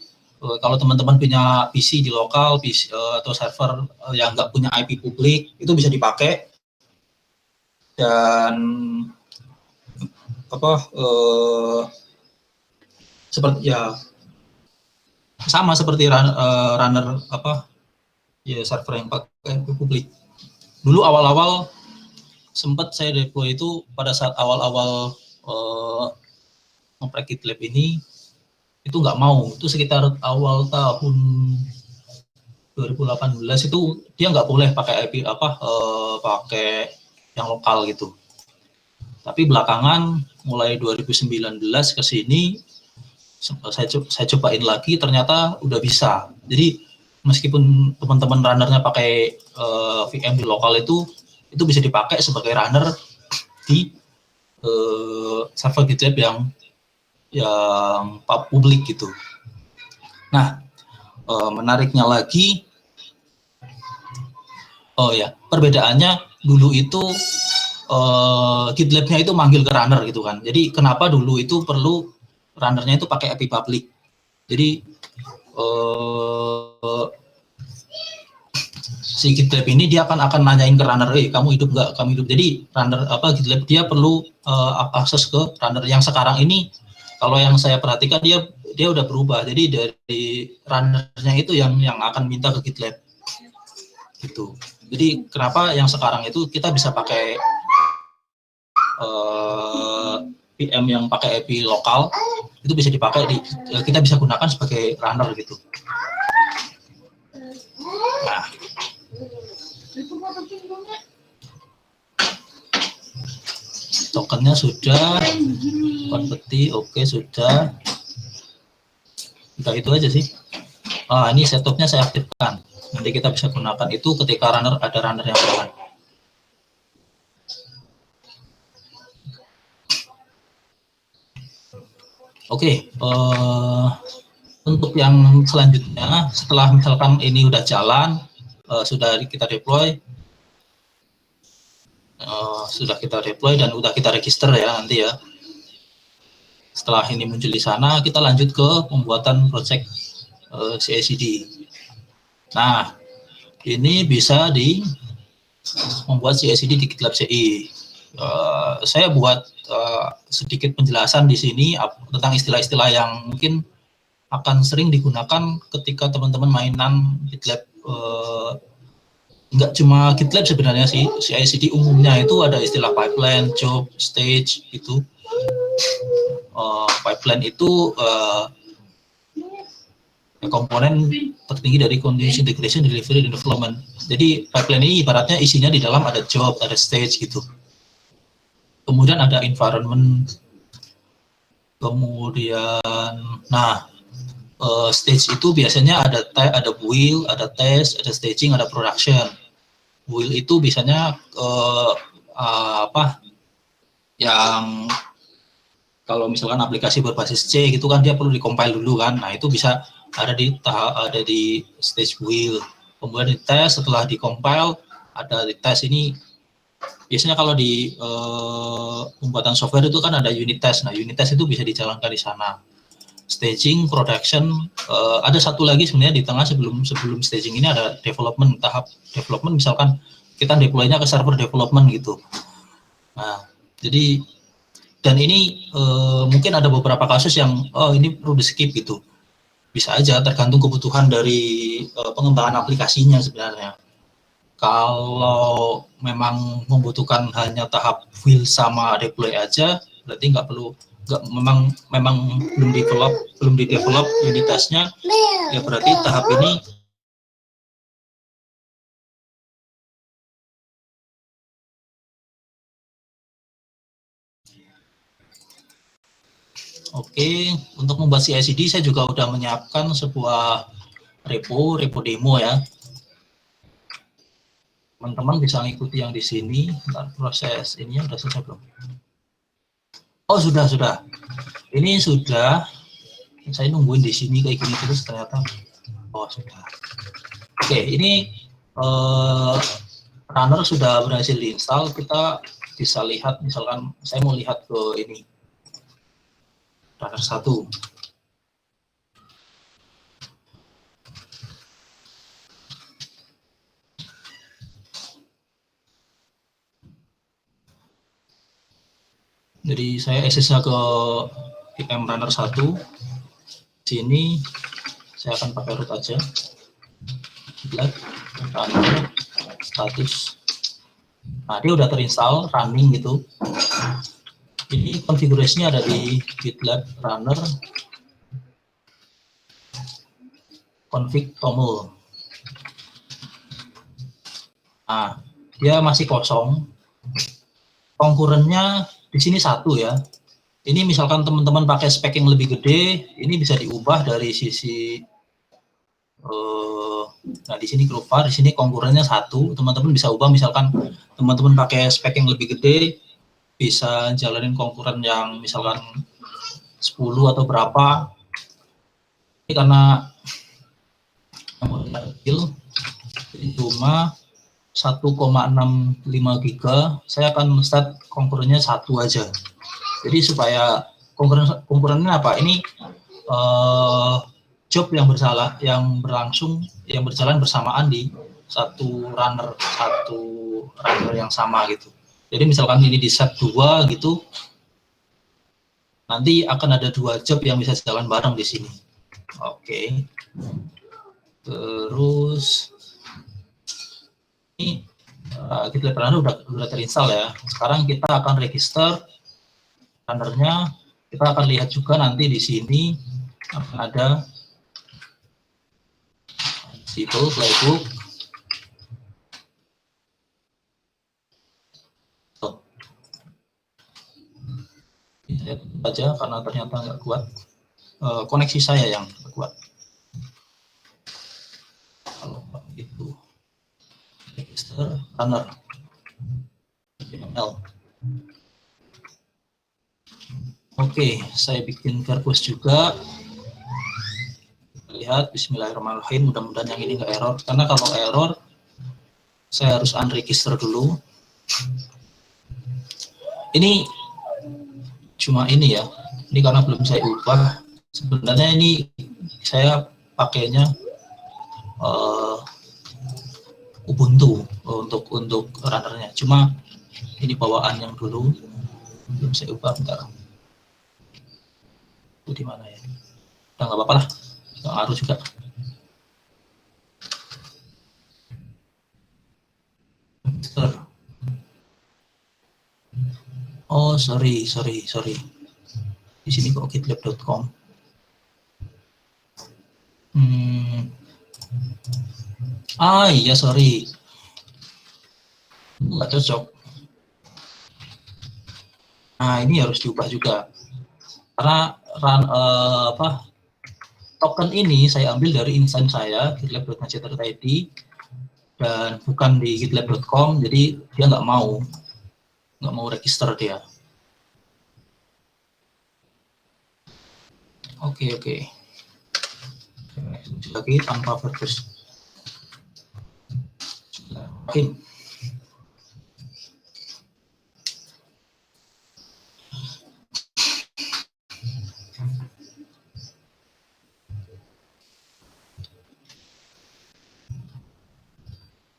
kalau teman-teman punya PC di lokal, PC, atau server yang nggak punya IP publik, itu bisa dipakai. Dan seperti ya sama seperti runner ya server yang pakai IP publik. Dulu awal-awal sempat saya deploy itu pada saat awal-awal ngoprek GitLab ini itu nggak mau, itu sekitar awal tahun 2018 itu dia nggak boleh pakai IP pakai yang lokal gitu. Tapi belakangan mulai 2019 ke sini saya cobain lagi, ternyata udah bisa. Jadi meskipun teman-teman runnernya pakai VM di lokal itu bisa dipakai sebagai runner di server GitLab yang publik gitu. Nah, menariknya lagi, oh ya, perbedaannya dulu itu GitLab-nya itu manggil ke runner gitu kan. Jadi kenapa dulu itu perlu runnernya itu pakai IP public. Jadi si GitLab ini dia akan nanyain ke runner, kamu hidup nggak? Kamu hidup. Jadi runner GitLab dia perlu akses ke runner. Yang sekarang ini kalau yang saya perhatikan dia udah berubah. Jadi dari runnernya itu yang akan minta ke GitLab gitu. Jadi kenapa yang sekarang itu kita bisa pakai VM yang pakai IP lokal itu bisa dipakai kita bisa gunakan sebagai runner gitu. Nah, tokennya sudah, konverti, oke sudah. Udah itu aja sih. Ini setupnya saya aktifkan. Nanti kita bisa gunakan itu ketika ada runner yang jalan. Oke, untuk yang selanjutnya, setelah misalkan ini udah jalan, sudah kita deploy dan udah kita register ya nanti ya. Setelah ini muncul di sana, kita lanjut ke pembuatan project CI/CD. Nah, ini bisa membuat CI/CD di GitLab CI. Saya buat sedikit penjelasan di sini tentang istilah-istilah yang mungkin akan sering digunakan ketika teman-teman mainan GitLab. Nggak cuma GitLab sebenarnya sih, CI/CD umumnya itu ada istilah pipeline, job, stage gitu. Pipeline itu komponen tertinggi dari continuous integration, delivery, dan development. Jadi pipeline ini ibaratnya isinya di dalam ada job, ada stage gitu. Kemudian ada environment, kemudian, nah stage itu biasanya ada build, ada test, ada staging, ada production. Build itu biasanya yang kalau misalkan aplikasi berbasis C gitu kan dia perlu di-compile dulu kan. Nah, itu bisa ada di stage build. Kemudian di test, setelah di-compile ada di test. Ini biasanya kalau di pembuatan software itu kan ada unit test. Nah, unit test itu bisa dijalankan di sana. Staging, production, ada satu lagi sebenarnya di tengah sebelum staging ini ada development, tahap development, misalkan kita deploy-nya ke server development gitu. Nah, jadi dan ini mungkin ada beberapa kasus yang ini perlu di skip gitu. Bisa aja tergantung kebutuhan dari pengembangan aplikasinya sebenarnya. Kalau memang membutuhkan hanya tahap build sama deploy aja, berarti memang belum di develop unitasnya, ya berarti tahap ini oke. Untuk membuat CI/CD saya juga udah menyiapkan sebuah repo demo ya. Teman-teman bisa ngikuti yang di sini. Bentar, proses ini udah selesai belum? Oh, sudah. Ini sudah. Saya nungguin di sini kayak gini terus ternyata. Oh, sudah. Oke, ini runner sudah berhasil diinstal. Kita bisa lihat, misalkan saya mau lihat ke ini runner 1. Jadi saya access-nya ke VM runner 1. Sini saya akan pakai root aja. Lihat runner status. Nah, dia udah terinstall running gitu. Ini konfigurasinya ada di GitLab runner config toml. Nah, dia masih kosong. Konkurennya di sini 1 ya. Ini misalkan teman-teman pakai spek yang lebih gede, ini bisa diubah dari sisi nah di sini Groovar, di sini konkurennya 1. Teman-teman bisa ubah, misalkan teman-teman pakai spek yang lebih gede, bisa jalanin konkuren yang misalkan 10 atau berapa. Ini karena kecil, jadi cuma 1,65 giga, saya akan start konkurennya 1 aja. Jadi supaya konkurennya apa? Ini job yang berjalan bersamaan di satu runner yang sama gitu. Jadi misalkan ini di set 2 gitu, nanti akan ada 2 job yang bisa jalan bareng di sini. Oke. Terus ini GitLab Runner udah terinstall ya. Sekarang kita akan register runnernya. Kita akan lihat juga nanti di sini akan ada situ playbook. Saya tutup aja karena ternyata nggak kuat. Koneksi saya yang kuat. Kalau itu register runner HTML. Oke, saya bikin verbose juga. Lihat, bismillahirrahmanirrahim, mudah-mudahan yang ini nggak error, karena kalau error saya harus unregister dulu. Ini cuma ini ya, ini karena belum saya ubah. Sebenarnya ini saya pakainya Ubuntu untuk runnernya, cuma ini bawaan yang dulu belum saya ubah. Bentar, itu di mana ya? Udah nggak apa-apa lah, nggak ngaruh juga. Oh, sorry. Di sini kok gitlab.com. Iya sorry, nggak cocok. Nah ini harus diubah juga karena token ini saya ambil dari instance saya gitlab.nc.id dan bukan di gitlab.com, jadi dia nggak mau register dia. Oke. Lagi tanpa purpose. Oke.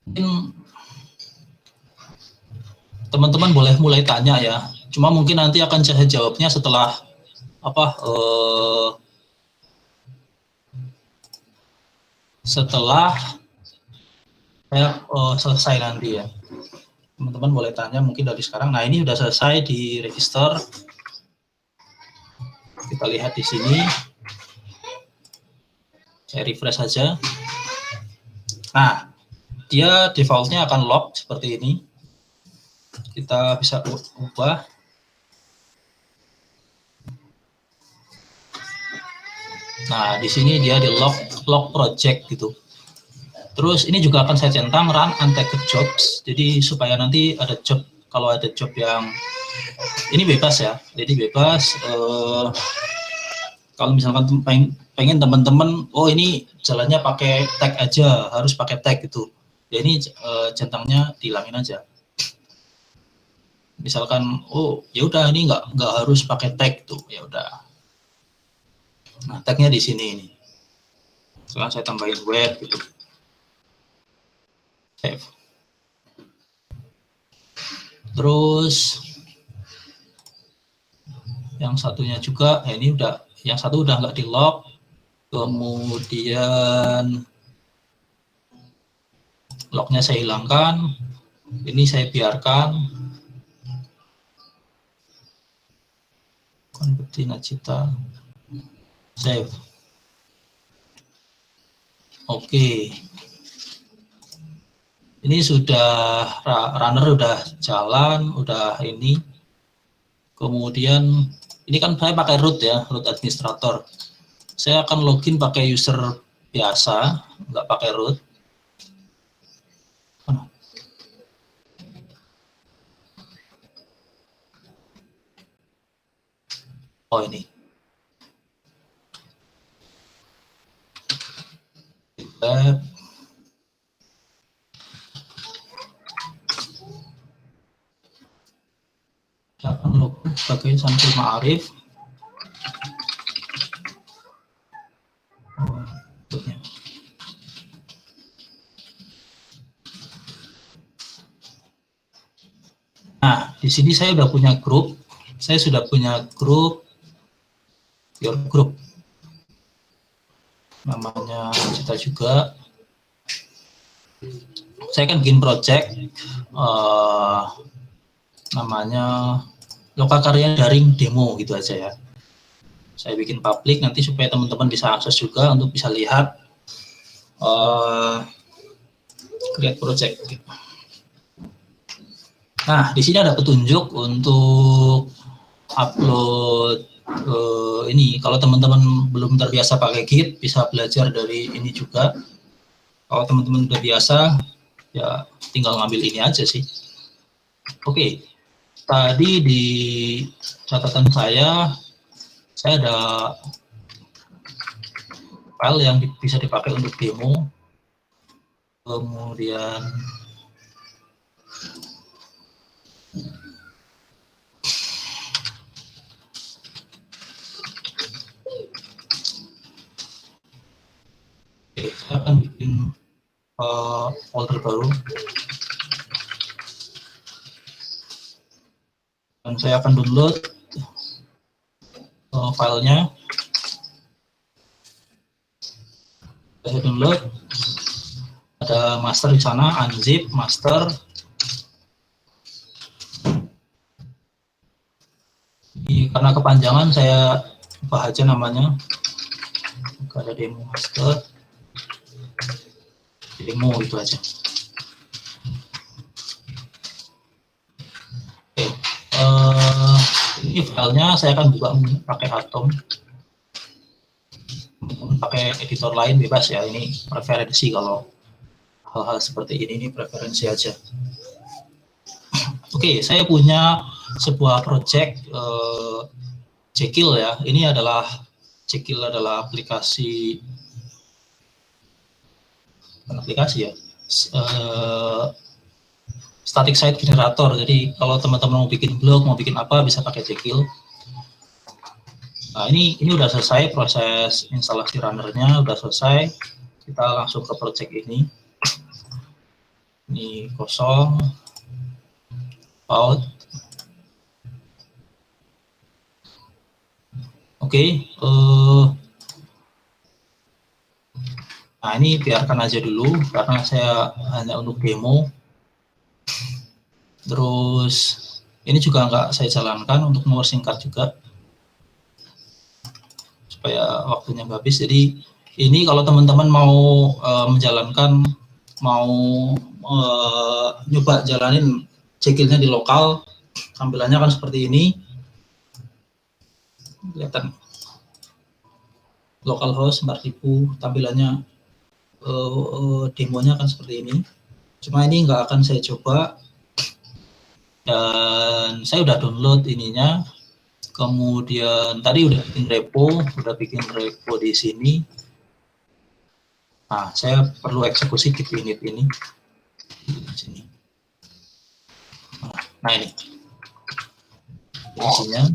Mungkin teman-teman boleh mulai tanya ya. Cuma mungkin nanti akan saya jawabnya setelah setelah saya selesai nanti ya. Teman-teman boleh tanya mungkin dari sekarang. Nah ini sudah selesai di register. Kita lihat di sini. Saya refresh saja. Nah, dia defaultnya akan log seperti ini. Kita bisa ubah. Nah, di sini dia di log project gitu. Terus ini juga akan saya centang run untagged jobs. Jadi supaya nanti ada job, kalau ada job yang ini bebas ya. Jadi bebas. Kalau misalkan pengen teman-teman, oh ini jalannya pakai tag aja, harus pakai tag gitu. Ya ini centangnya dihilangin aja. Misalkan, oh ya udah ini nggak harus pakai tag tuh, ya udah. Nah tagnya di sini ini. Sekarang saya tambahin web gitu. Save. Terus yang satunya juga, ya ini udah, yang satu udah nggak di log. Kemudian lognya saya hilangkan. Ini saya biarkan. Konvertina Cita. Save. Oke. Ini sudah runner udah jalan, udah ini. Kemudian ini kan saya pakai root ya, root administrator. Saya akan login pakai user biasa, nggak pakai root. Oh ini. Saya akan login sebagai Samsul Ma'arif. Nah, di sini saya sudah punya grup. Saya sudah punya grup, your group. Namanya Cita juga. Saya kan bikin project, namanya Lokakarya Daring Demo gitu aja ya. Saya bikin public nanti supaya teman-teman bisa akses juga untuk bisa lihat create project. Nah, di sini ada petunjuk untuk upload ini. Kalau teman-teman belum terbiasa pakai Git, bisa belajar dari ini juga. Kalau teman-teman udah biasa, ya tinggal ngambil ini aja sih. Oke, tadi di catatan saya ada file yang bisa dipakai untuk demo. Kemudian saya akan bikin folder baru dan saya akan download filenya. Saya download, ada master di sana, unzip master. Karena kepanjangan saya ubah aja namanya. pada demo master, demo itu aja. Oke, ini filenya saya akan buka pakai Atom, pakai editor lain bebas ya. Ini preferensi, kalau hal-hal seperti ini preferensi aja. Oke, saya punya sebuah project Jekyll ya. Ini adalah Jekyll adalah aplikasi ya, static site generator. Jadi kalau teman-teman mau bikin blog, mau bikin apa, bisa pakai Jekyll. Nah, ini udah selesai proses instalasi runnernya, udah selesai. Kita langsung ke project ini. Ini kosong, out. Oke, nah ini biarkan aja dulu karena saya hanya untuk demo. Terus ini juga nggak saya jalankan untuk nomor singkat juga supaya waktunya nggak habis. Jadi ini kalau teman-teman mau menjalankan, mau nyoba jalanin Jekyll-nya di lokal, tampilannya kan seperti ini. Kelihatan localhost 4000, tampilannya demonya kan seperti ini. Cuma ini nggak akan saya coba, dan saya udah download ininya. Kemudian tadi udah bikin repo di sini. Nah, saya perlu eksekusi git init ini di sini. Nah, ini isinya.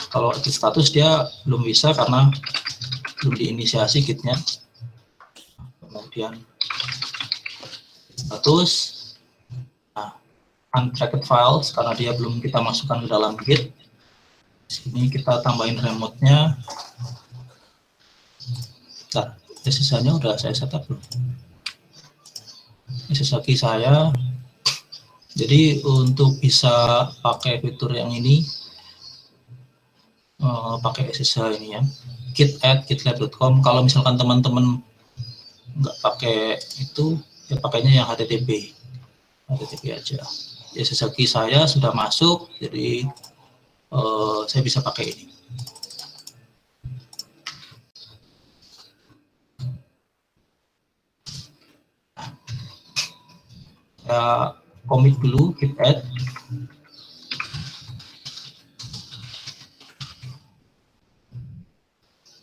Kalau git status dia belum bisa karena belum diinisiasi gitnya. Kemudian status, nah, untracked files karena dia belum kita masukkan ke dalam git. Di sini kita tambahin remote-nya. Nah, SSH-nya udah saya setup belum? SSH key saya. Jadi untuk bisa pakai fitur yang ini, pakai SSH ini ya, git@gitlab.com. Kalau misalkan teman-teman nggak pakai itu, ya pakainya yang HTTP aja. SSH key saya sudah masuk, jadi saya bisa pakai ini. Saya commit dulu git add.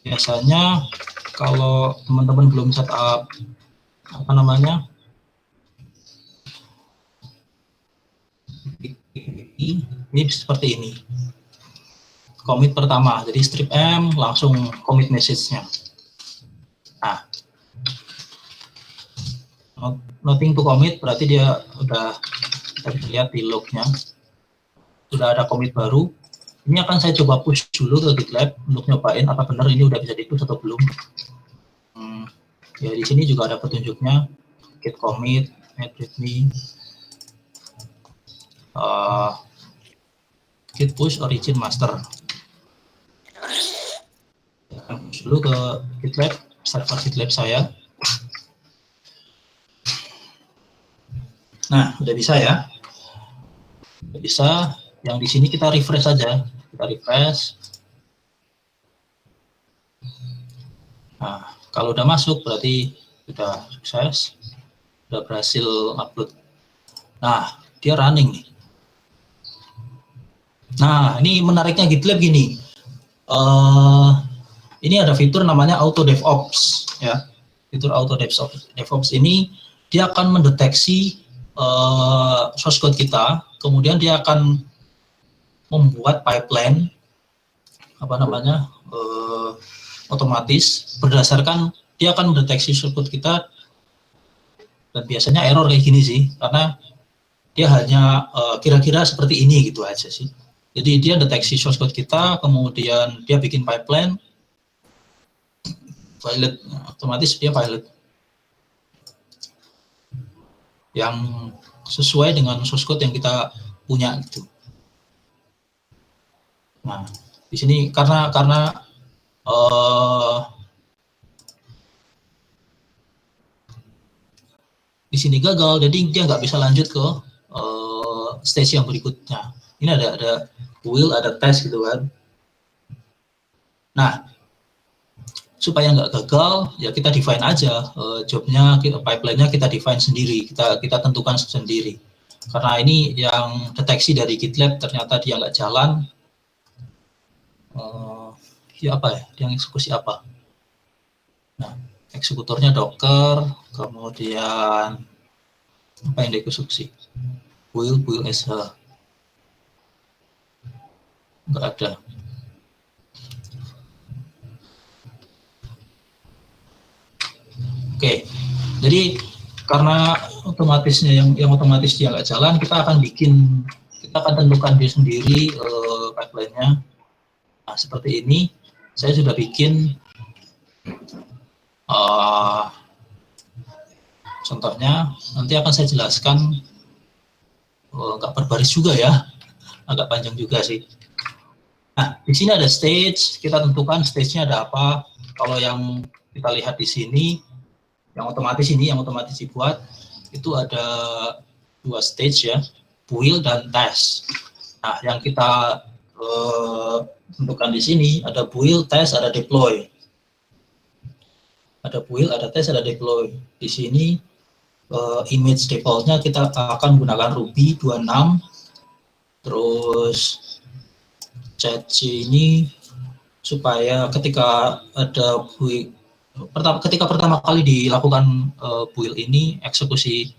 Biasanya kalau teman-teman belum setup ini seperti ini. Commit pertama, jadi strip M langsung commit message-nya. Nah, nothing to commit berarti dia udah, kita bisa lihat di log-nya sudah ada commit baru. Ini akan saya coba push dulu ke GitLab untuk nyobain apa benar ini udah bisa di-push atau belum. Ya di sini juga ada petunjuknya, git commit, add readme, git push origin master. Push dulu ke GitLab, server GitLab saya. Nah, udah bisa ya. Udah bisa. Yang di sini kita refresh saja. Kita refresh. Nah, kalau udah masuk berarti sudah sukses. Udah berhasil upload. Nah, dia running nih. Nah, ini menariknya GitLab gini. Ini ada fitur namanya Auto DevOps ya. Fitur Auto DevOps ini dia akan mendeteksi source code kita, kemudian dia akan membuat pipeline otomatis berdasarkan dia akan mendeteksi source code kita, dan biasanya error kayak gini sih karena dia hanya kira-kira seperti ini gitu aja sih. Jadi dia deteksi source code kita, kemudian dia bikin pipeline pilot, otomatis dia pilot yang sesuai dengan source code yang kita punya gitu. Nah, di sini karena di sini gagal, jadi dia nggak bisa lanjut ke stage yang berikutnya. Ini ada build, ada test gitu kan. Nah, supaya nggak gagal, ya kita define aja jobnya, pipeline-nya kita define sendiri, kita tentukan sendiri. Karena ini yang deteksi dari GitLab ternyata dia nggak jalan, ya apa ya, yang eksekusi apa? Nah, eksekutornya Docker, kemudian apa yang dieksekusi? Build SH, nggak ada. Oke, jadi karena otomatisnya yang otomatis dia nggak jalan, kita akan tentukan dia sendiri pipeline-nya. Nah, seperti ini, saya sudah bikin contohnya, nanti akan saya jelaskan, nggak berbaris juga ya, agak panjang juga sih. Nah, di sini ada stage, kita tentukan stage-nya ada apa. Kalau yang kita lihat di sini, yang otomatis dibuat, itu ada 2 stage ya, build dan test. Nah, yang kita tentukan di sini ada build, test, ada deploy. Ada build, ada test, ada deploy. Di sini image default-nya kita akan gunakan Ruby 26. Terus CC ini supaya ketika ada build, ketika pertama kali dilakukan build ini, eksekusi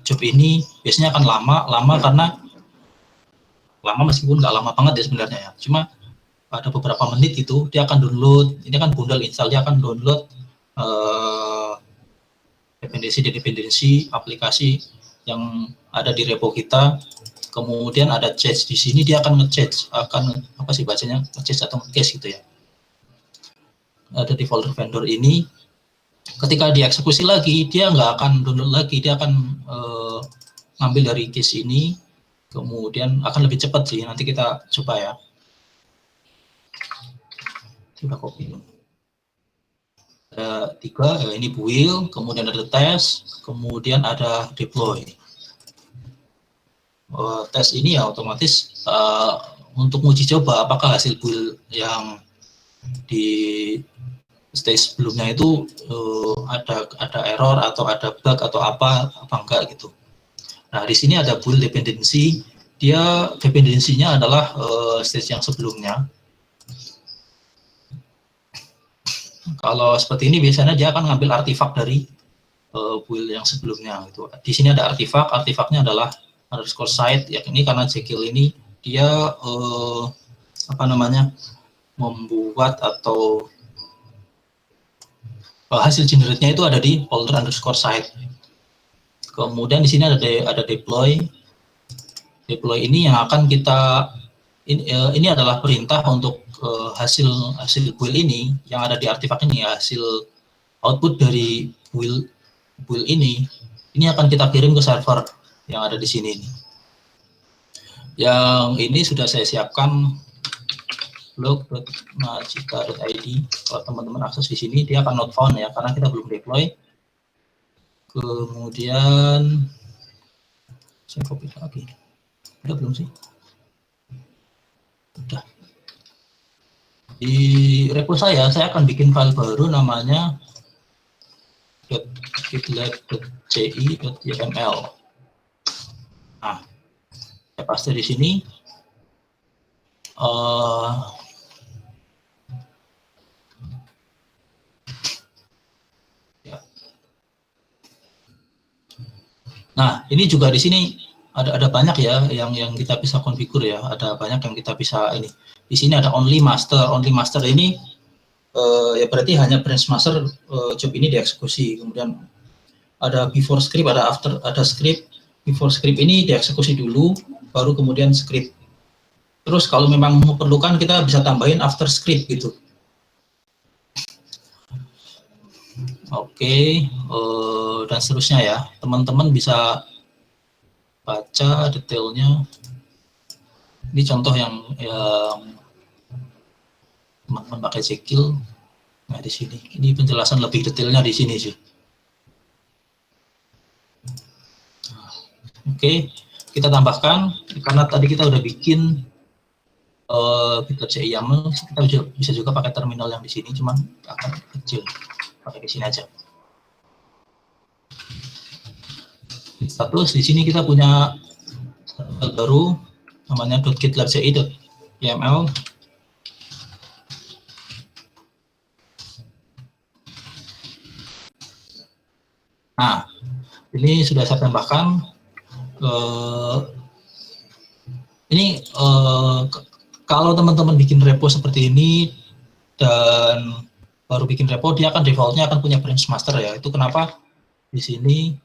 job ini biasanya akan lama karena meskipun nggak lama banget ya sebenarnya ya, cuma ada beberapa menit itu dia akan download, ini kan bundle install, dia akan download dependensi aplikasi yang ada di repo kita. Kemudian ada change di sini, dia akan nge-change, akan apa sih bacanya, nge-change atau nge-cache gitu ya. Ada di folder vendor ini, ketika dieksekusi lagi, dia nggak akan download lagi, dia akan ngambil dari cache ini, kemudian akan lebih cepat sih, nanti kita coba ya. Coba copy. Ada 3, ini build, kemudian ada test, kemudian ada deploy. Tes ini ya otomatis untuk uji coba apakah hasil build yang di stage sebelumnya itu ada error atau ada bug atau apa enggak gitu. Nah, di sini ada build dependency, dia dependensinya adalah stage yang sebelumnya. Kalau seperti ini biasanya dia akan ngambil artifak dari build yang sebelumnya gitu. Di sini ada artifaknya adalah underscore site, ya ini karena Jekyll ini dia membuat atau hasil generate-nya itu ada di folder underscore site. Kemudian di sini ada deploy. Deploy ini yang akan kita ini adalah perintah untuk hasil build ini yang ada di artifak ini, hasil output dari build ini akan kita kirim ke server yang ada di sini. Yang ini sudah saya siapkan blog.majika.id. Kalau teman-teman akses di sini, dia akan not found ya, karena kita belum deploy. Kemudian saya copy lagi. Udah belum sih? Udah. Di repo saya akan bikin file baru namanya .gitlab.ci.yml. Nah, saya paste di sini. Nah, ini juga di sini ada banyak ya yang kita bisa konfigur ya. Ada banyak yang kita bisa ini. Di sini ada only master. Only master ini ya berarti hanya branch master job ini dieksekusi. Kemudian ada before script, ada after, ada script. Before script ini dieksekusi dulu, baru kemudian script. Terus kalau memang memerlukan kita bisa tambahin after script gitu. Oke, dan seterusnya ya. Teman-teman bisa baca detailnya. Ini contoh yang teman-teman pakai Jekyll. Nah di sini, ini penjelasan lebih detailnya di sini sih. Oke, kita tambahkan karena tadi kita udah bikin GitLab YAML, kita bisa juga pakai terminal yang di sini, cuman akan kecil, pakai di sini aja. Status di sini kita punya file baru namanya .gitlab.ci.yml. Nah, ini sudah saya tambahkan. Ini kalau teman-teman bikin repo seperti ini dan baru bikin repo, dia akan defaultnya akan punya branch master ya. Itu kenapa di sini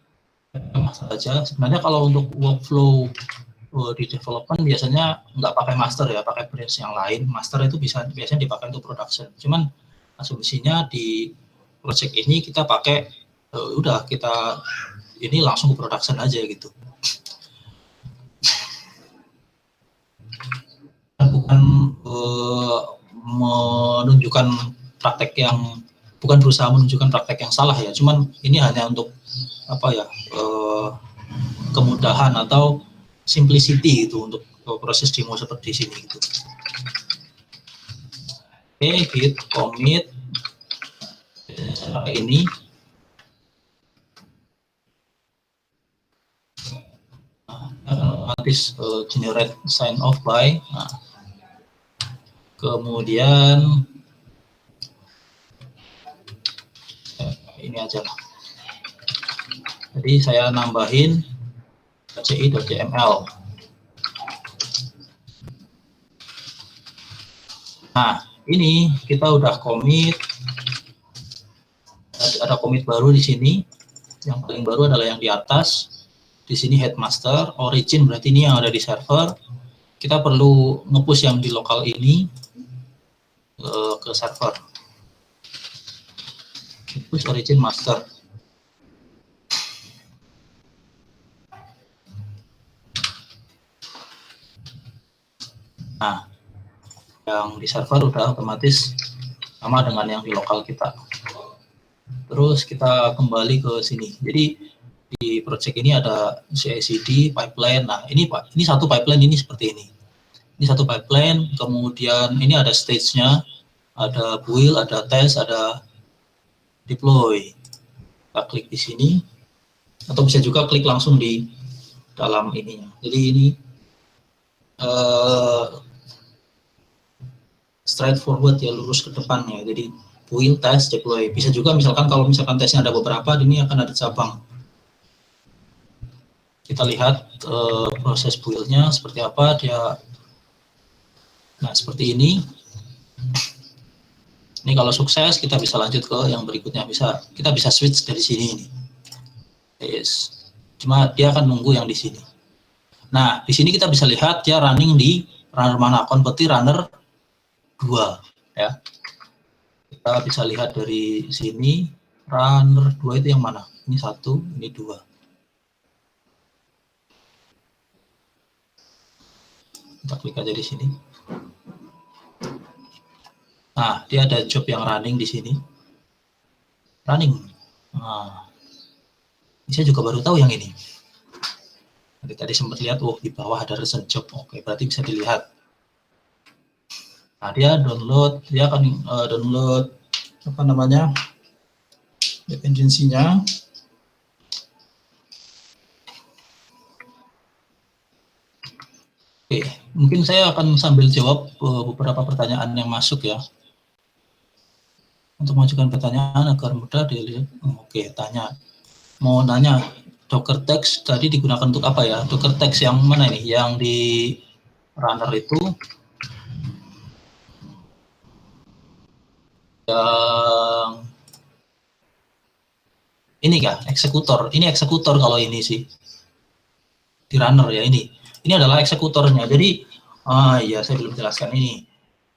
master aja. Sebenarnya kalau untuk workflow di development biasanya nggak pakai master ya, pakai branch yang lain. Master itu biasanya dipakai untuk production. Cuman asumsinya di project ini kita pakai udah kita ini langsung ke production aja gitu. Bukan menunjukkan praktek yang bukan berusaha menunjukkan praktek yang salah ya, cuman ini hanya untuk apa ya, kemudahan atau simplicity itu untuk proses demo seperti sini gitu. Oke, git commit pakai ini. Otomatis generate sign off by. Nah, kemudian ini aja lah. Jadi saya nambahin ci.yml. Nah, ini kita udah commit. Ada commit baru di sini. Yang paling baru adalah yang di atas. Di sini headmaster, origin berarti ini yang ada di server. Kita perlu nge-push yang di lokal ini ke server. Push origin master. Nah, yang di server udah otomatis sama dengan yang di lokal kita. Terus kita kembali ke sini. Jadi di project ini ada CI/CD pipeline. Nah, ini satu pipeline ini seperti ini. Ini satu pipeline, kemudian ini ada stage-nya, ada build, ada test, ada deploy. Kita klik di sini, atau bisa juga klik langsung di dalam ininya. Jadi ini straightforward ya, lurus ke depannya. Jadi build, test, deploy. Bisa juga misalkan kalau misalkan tesnya ada beberapa, ini akan ada cabang. Kita lihat proses build-nya seperti apa dia. Nah, seperti ini. Ini kalau sukses kita bisa lanjut ke yang berikutnya, kita bisa switch dari sini ini. Yes. Cuma dia akan nunggu yang di sini. Nah, di sini kita bisa lihat dia running di runner mana, converti runner 2 ya. Kita bisa lihat dari sini runner 2 itu yang mana? Ini 1, ini 2. Kita klik aja di sini. Nah, dia ada job yang running di sini. Running. Nah, saya juga baru tahu yang ini. Tadi sempat lihat, di bawah ada recent job. Oke, berarti bisa dilihat. Nah, dia akan download apa namanya, dependensinya. Oke, mungkin saya akan sambil jawab beberapa pertanyaan yang masuk ya. Untuk mengajukan pertanyaan agar mudah dilihat. Oke, mau nanya, Docker text tadi digunakan untuk apa ya? Docker text yang mana ini? Yang di runner itu yang ini kah? Eksekutor. Ini eksekutor kalau ini sih. Di runner ya ini. Ini adalah eksekutornya. Jadi, ya saya belum jelaskan ini.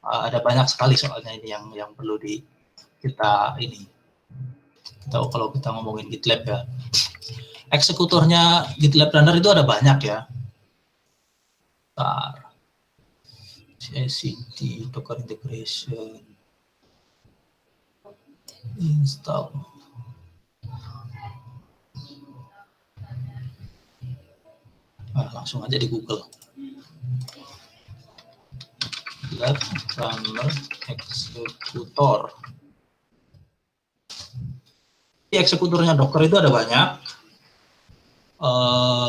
Ada banyak sekali soalnya ini yang perlu kita kalau kita ngomongin GitLab ya. Eksekutornya GitLab Runner itu ada banyak ya. CI/CD, Docker integration. Install. Langsung aja di Google. Lihat runner eksekutor. Di eksekutornya Docker itu ada banyak.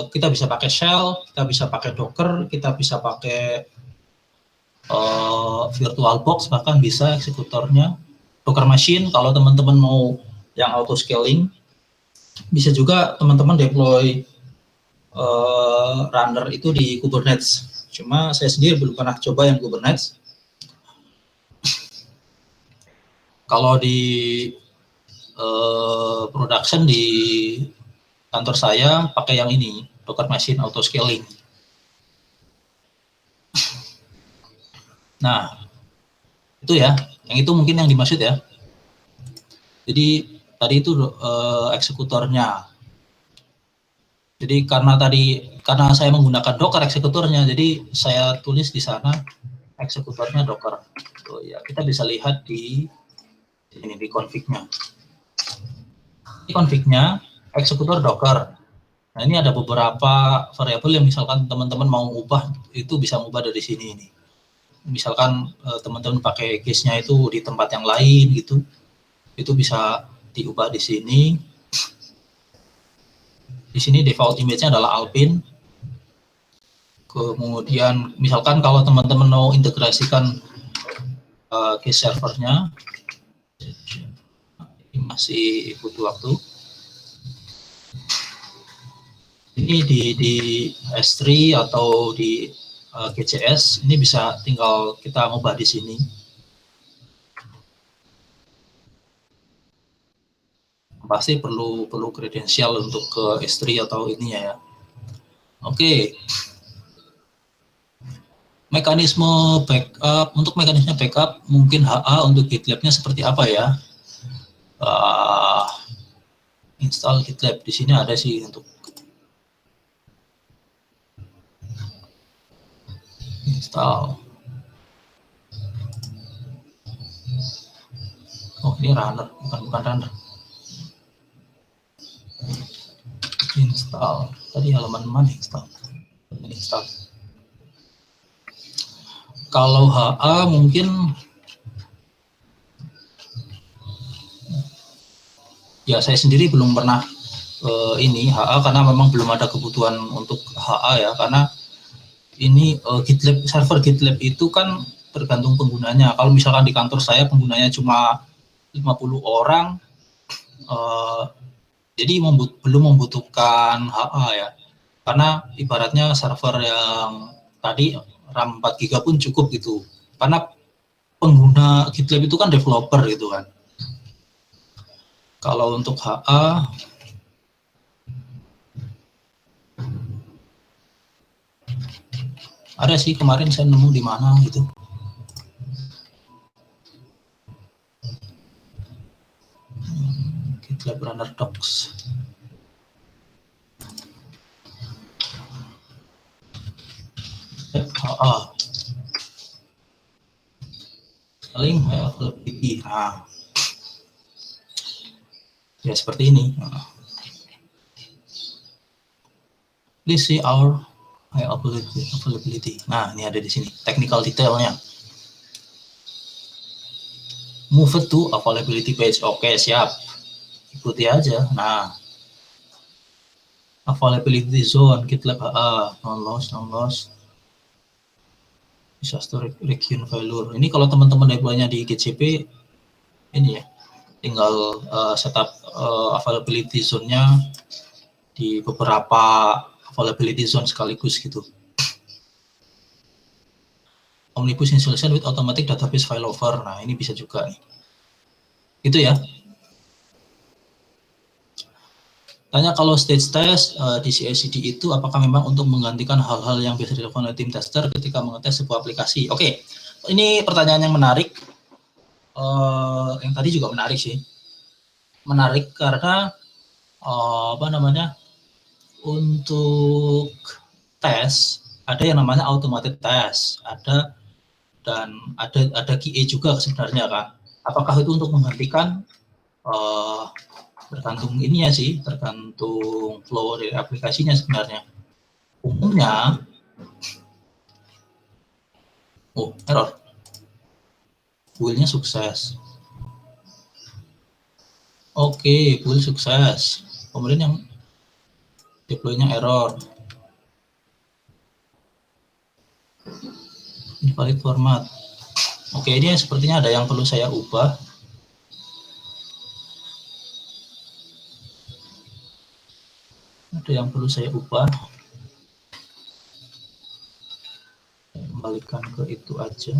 Kita bisa pakai shell, kita bisa pakai Docker, kita bisa pakai VirtualBox, bahkan bisa eksekutornya Docker Machine. Kalau teman-teman mau yang auto scaling, bisa juga teman-teman deploy runner itu di Kubernetes. Cuma saya sendiri belum pernah coba yang Kubernetes. Kalau di production di kantor saya pakai yang ini, Docker Machine auto scaling. Nah, itu ya, yang itu mungkin yang dimaksud ya. Jadi tadi itu eksekutornya. Jadi karena saya menggunakan Docker eksekutornya, jadi saya tulis di sana eksekutornya Docker. So, ya, kita bisa lihat di ini di config-nya. Ini config-nya eksekutor Docker. Nah, ini ada beberapa variabel yang misalkan teman-teman mau ubah, itu bisa ubah dari sini ini. Misalkan teman-teman pakai case-nya itu di tempat yang lain gitu, itu bisa diubah di sini. Di sini default image-nya adalah Alpine. Kemudian misalkan kalau teman-teman mau integrasikan case servernya, ini masih butuh waktu. Ini di S3 atau di GCS, ini bisa tinggal kita ngubah di sini. Pasti perlu kredensial untuk ke S3 atau ininya ya. Oke. Mekanisme backup, untuk mekanisme backup mungkin HA untuk GitLab-nya seperti apa ya? Install GitLab, di sini ada sih untuk install. Oh, ini runner, bukan runner. Install. Tadi halaman mana install? Install. Kalau HA mungkin ya saya sendiri belum pernah ini HA karena memang belum ada kebutuhan untuk HA ya, karena ini GitLab, server GitLab itu kan tergantung penggunanya. Kalau misalkan di kantor saya penggunanya cuma 50 orang, jadi belum membutuhkan HA ya, karena ibaratnya server yang tadi RAM 4 GB pun cukup gitu, karena pengguna GitLab itu kan developer gitu kan. Kalau untuk HA ada sih, kemarin saya nemu di mana gitu. GitLab Runner Docs. HA. Scaling availability. Nah. Ya seperti ini. Please see our availability. Nah, ini ada di sini technical detailnya. Move to availability page. Oke, siap. Ikuti aja. Nah, availability zone GitLab HA, non loss. Disaster region failure. Ini kalau teman-teman deploy-nya di GCP, ini ya, tinggal setup availability zone-nya di beberapa availability zone sekaligus gitu. Omnibus installation with automatic database failover. Nah, ini bisa juga nih. Itu ya. Tanya kalau stage test di CI/CD itu apakah memang untuk menggantikan hal-hal yang biasa dilakukan oleh tim tester ketika mengetes sebuah aplikasi? Oke, ini pertanyaan yang menarik. Yang tadi juga menarik sih. Menarik karena untuk tes ada yang namanya automated test, ada QA juga sebenarnya kan. Apakah itu untuk menggantikan tergantung ininya sih, tergantung flow dari aplikasinya sebenarnya. Umumnya, error, build-nya sukses. Oke, build sukses. Kemudian yang deploy-nya error. Invalid format. Oke, ini sepertinya ada yang perlu saya ubah. Ada yang perlu saya ubah. Kembalikan ke itu aja.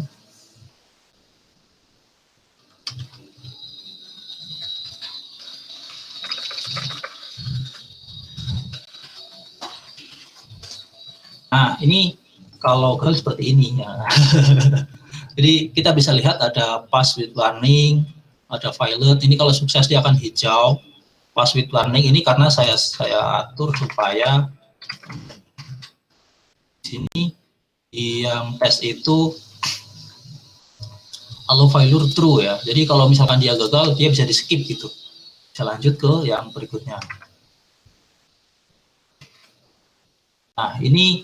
Nah, ini kalau gagal seperti ini ya. Jadi kita bisa lihat ada pass with warning, ada violet. Ini kalau sukses dia akan hijau. Pass with warning ini karena saya atur supaya di sini yang tes itu allow failure true ya. Jadi kalau misalkan dia gagal, dia bisa di skip gitu. Bisa lanjut ke yang berikutnya. Nah, ini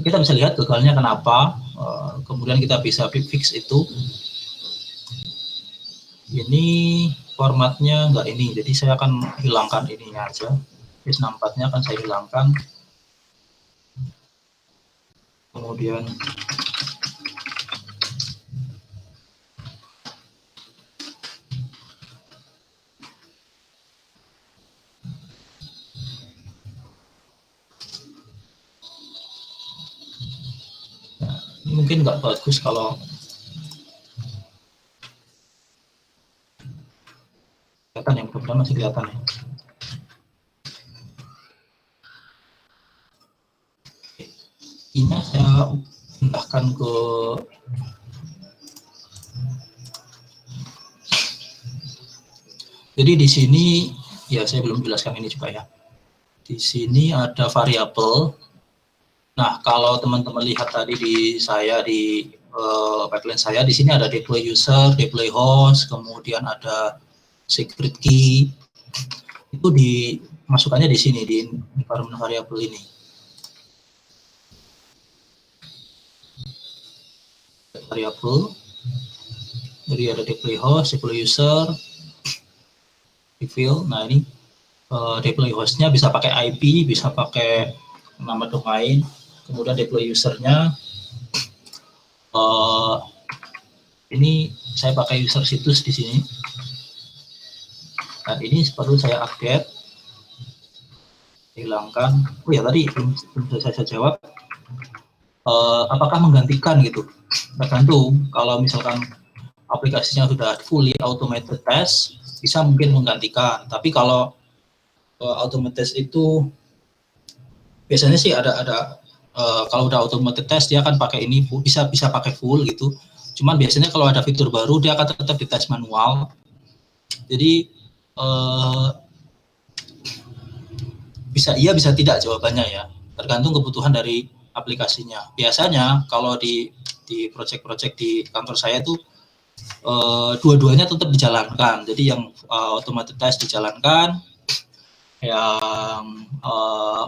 kita bisa lihat gagalnya kenapa. Kemudian kita bisa fix itu. Ini formatnya enggak ini, jadi saya akan hilangkan ininya aja. Base64-nya akan saya hilangkan. Kemudian ini mungkin nggak bagus kalau kelihatan ya, mudah-mudahan masih kelihatan ya. Ini saya pindahkan ke jadi di sini ya saya belum jelaskan ini juga ya. Di sini ada variabel. Nah, kalau teman-teman lihat tadi di pipeline saya, di sini ada deploy user, deploy host, kemudian ada secret key. Itu dimasukkannya di sini, di environment variable ini. Variable, jadi ada deploy host, deploy user, reveal. Nah, ini deploy hostnya bisa pakai IP, bisa pakai nama domain, kemudian deploy usernya. Ini saya pakai user situs di sini. Nah, ini perlu saya update, hilangkan. Oh ya, tadi belum saya jawab. Apakah menggantikan gitu? Tergantung. Kalau misalkan aplikasinya sudah fully automated test, bisa mungkin menggantikan. Tapi kalau automated test itu biasanya sih ada kalau udah automated test dia akan pakai ini bisa pakai full gitu. Cuman biasanya kalau ada fitur baru dia akan tetap dites manual. Jadi bisa iya bisa tidak jawabannya ya, tergantung kebutuhan dari aplikasinya. Biasanya kalau di project-project di kantor saya tuh dua-duanya tetap dijalankan. Jadi yang automated test dijalankan, yang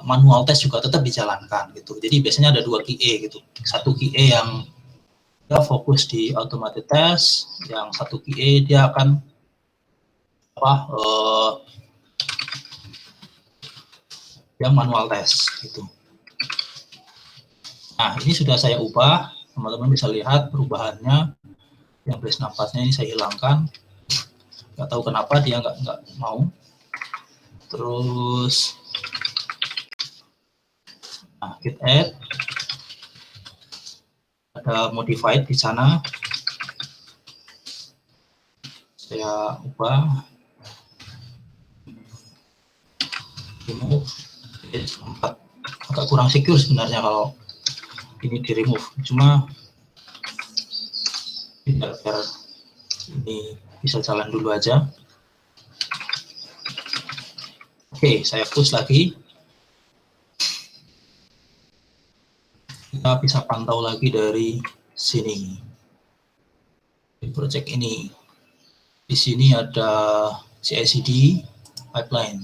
manual test juga tetap dijalankan gitu. Jadi biasanya ada 2 QA gitu. Satu QA yang dia fokus di automated test, yang satu QA dia akan yang manual test gitu. Nah, ini sudah saya ubah, teman-teman bisa lihat perubahannya. Yang base64-nya ini saya hilangkan, nggak tahu kenapa dia nggak mau. Terus nah, git add, ada modified di sana, saya ubah, remove. Agak kurang secure sebenarnya kalau ini di remove, cuma biar ini bisa jalan dulu aja. Oke, saya push lagi. Kita bisa pantau lagi dari sini di project ini. Di sini ada CI/CD pipeline.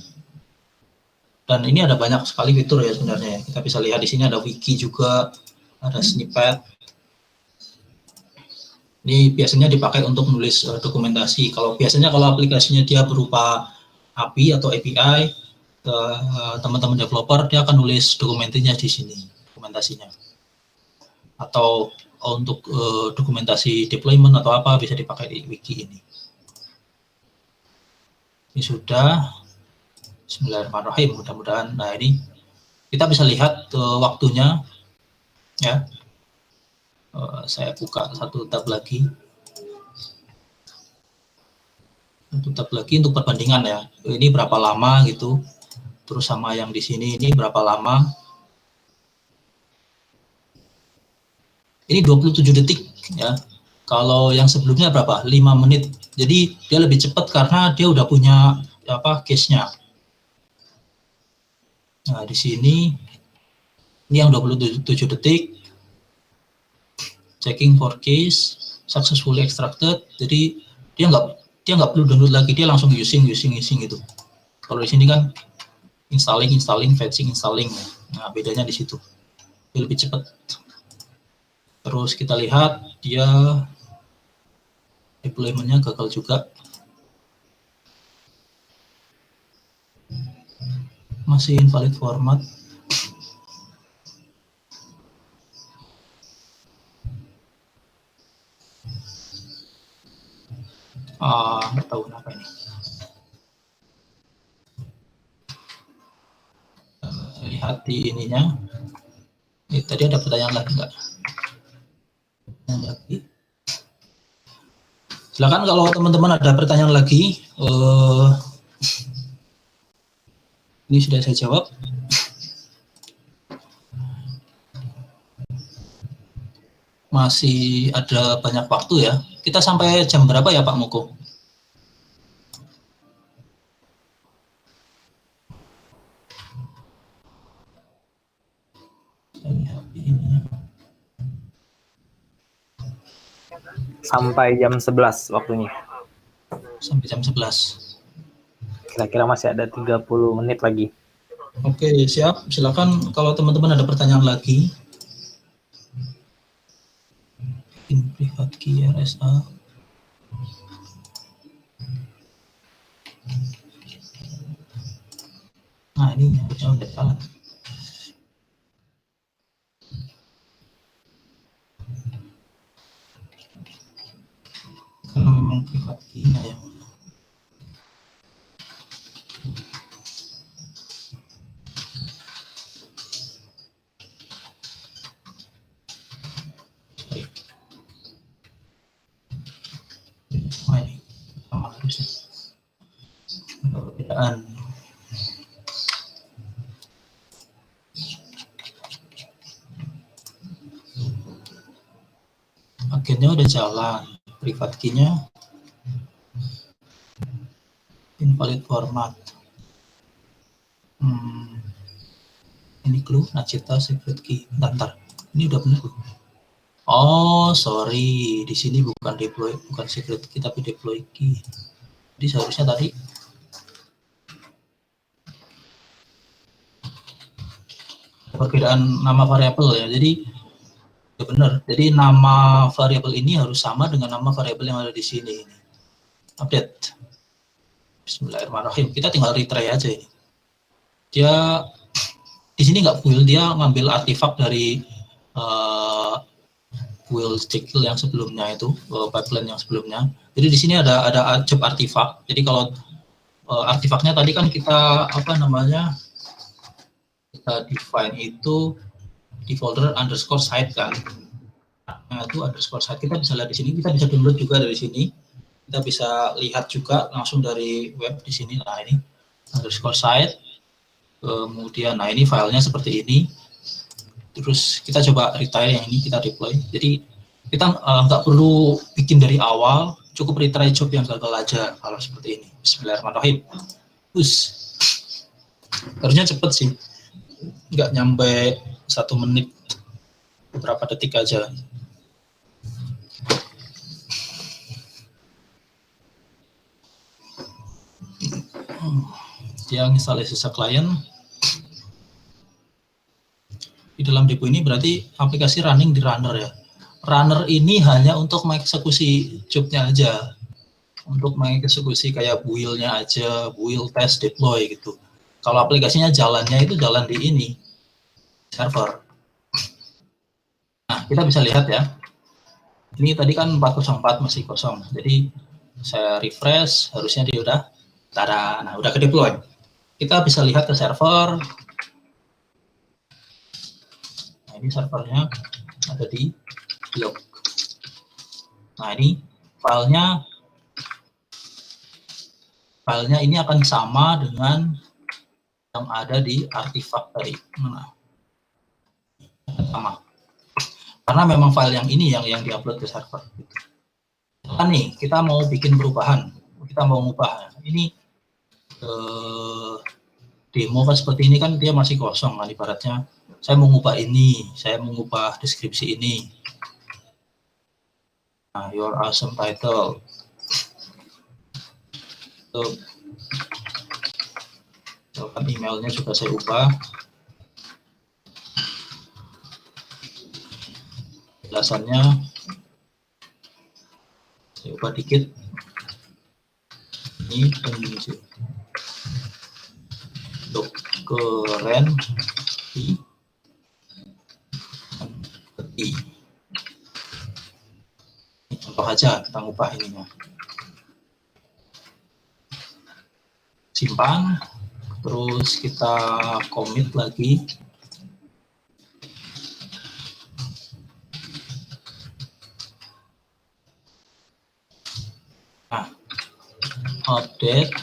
Dan ini ada banyak sekali fitur ya sebenarnya. Kita bisa lihat di sini ada wiki juga, ada snippet. Ini biasanya dipakai untuk menulis dokumentasi. Kalau aplikasinya dia berupa API atau API, teman-teman developer dia akan nulis dokumentasinya di sini, dokumentasinya. Atau untuk dokumentasi deployment atau apa bisa dipakai di wiki ini. Ini sudah. Bismillahirrahmanirrahim, mudah-mudahan. Nah, ini kita bisa lihat waktunya ya. Saya buka satu tab lagi untuk perbandingan ya. Ini berapa lama gitu, terus sama yang di sini ini berapa lama. Ini 27 detik ya. Kalau yang sebelumnya berapa? 5 menit. Jadi dia lebih cepat karena dia udah punya case-nya. Nah, di sini ini yang 27 detik. Checking for case successfully extracted. Jadi dia nggak perlu download lagi, dia langsung using gitu. Kalau di sini kan installing, fetching, installing. Nah, bedanya di situ. Dia lebih cepat. Terus kita lihat dia deployment-nya gagal juga. Masih invalid format. Nggak tahu kenapa ini. Lihat di ininya. Tadi ada pertanyaan lagi nggak? Silakan kalau teman-teman ada pertanyaan lagi. Ini sudah saya jawab. Masih ada banyak waktu ya. Kita sampai jam berapa ya Pak Moko? Sampai jam 11 waktunya. Sampai jam 11. Kira-kira masih ada 30 menit lagi. Oke, siap. Silakan kalau teman-teman ada pertanyaan lagi. Private key RSA. Nah, ini harusnya udah salah. Kalau memang private key-nya ya. Perbedaan. Agennya udah jalan, private key-nya invalid format. Ini clue, Nacita secret key. Bentar. Ini udah benar. Oh, sorry. Di sini bukan secret key tapi deploy key. Jadi seharusnya tadi perbedaan nama variabel ya. Jadi ya benar. Jadi nama variabel ini harus sama dengan nama variabel yang ada di sini. Update. Bismillahirrahmanirrahim. Kita tinggal retry aja ini. Dia di sini nggak full, dia ngambil artifak dari build Jekyll yang sebelumnya itu, pipeline yang sebelumnya. Jadi di sini ada job artifak. Jadi kalau artifaknya tadi kan kita kita define itu di folder _site kan. Nah, itu _site kita bisa lihat di sini, kita bisa download juga dari sini. Kita bisa lihat juga langsung dari web di sini. Nah, ini _site. Kemudian, nah ini filenya seperti ini. Terus kita coba retry yang ini, kita deploy. Jadi kita nggak perlu bikin dari awal, cukup retry job yang gagal aja kalau seperti ini. Bismillahirrahmanirrahim. Harusnya cepet sih, nggak nyampe 1 menit, beberapa detik aja. Dia install SSH client. Di dalam depo ini berarti aplikasi running di runner ya. Runner ini hanya untuk mengeksekusi job-nya aja. Untuk mengeksekusi kayak build-nya aja, build, test, deploy gitu. Kalau aplikasinya jalannya itu jalan di ini, server. Nah, kita bisa lihat ya. Ini tadi kan 404 masih kosong. Jadi saya refresh, harusnya dia udah tada. Nah, udah ke deploy. Kita bisa lihat ke server. Nah, ini servernya ada di log. Nah, ini filenya ini akan sama dengan yang ada di artifak tadi. Nah, sama. Karena memang file yang ini yang diupload ke server. Nah, nih, kita mau bikin perubahan. Kita mau ngubah. Ini demo kan seperti ini kan dia masih kosong kan ibaratnya. Saya mau ngubah ini, saya mau ngubah deskripsi ini. Nah, your awesome title. Emailnya juga saya ubah. Jelasannya saya ubah dikit. Ini penunjuk keren di contoh aja kita ngubah ininya. Simpan, terus kita commit lagi. Nah, update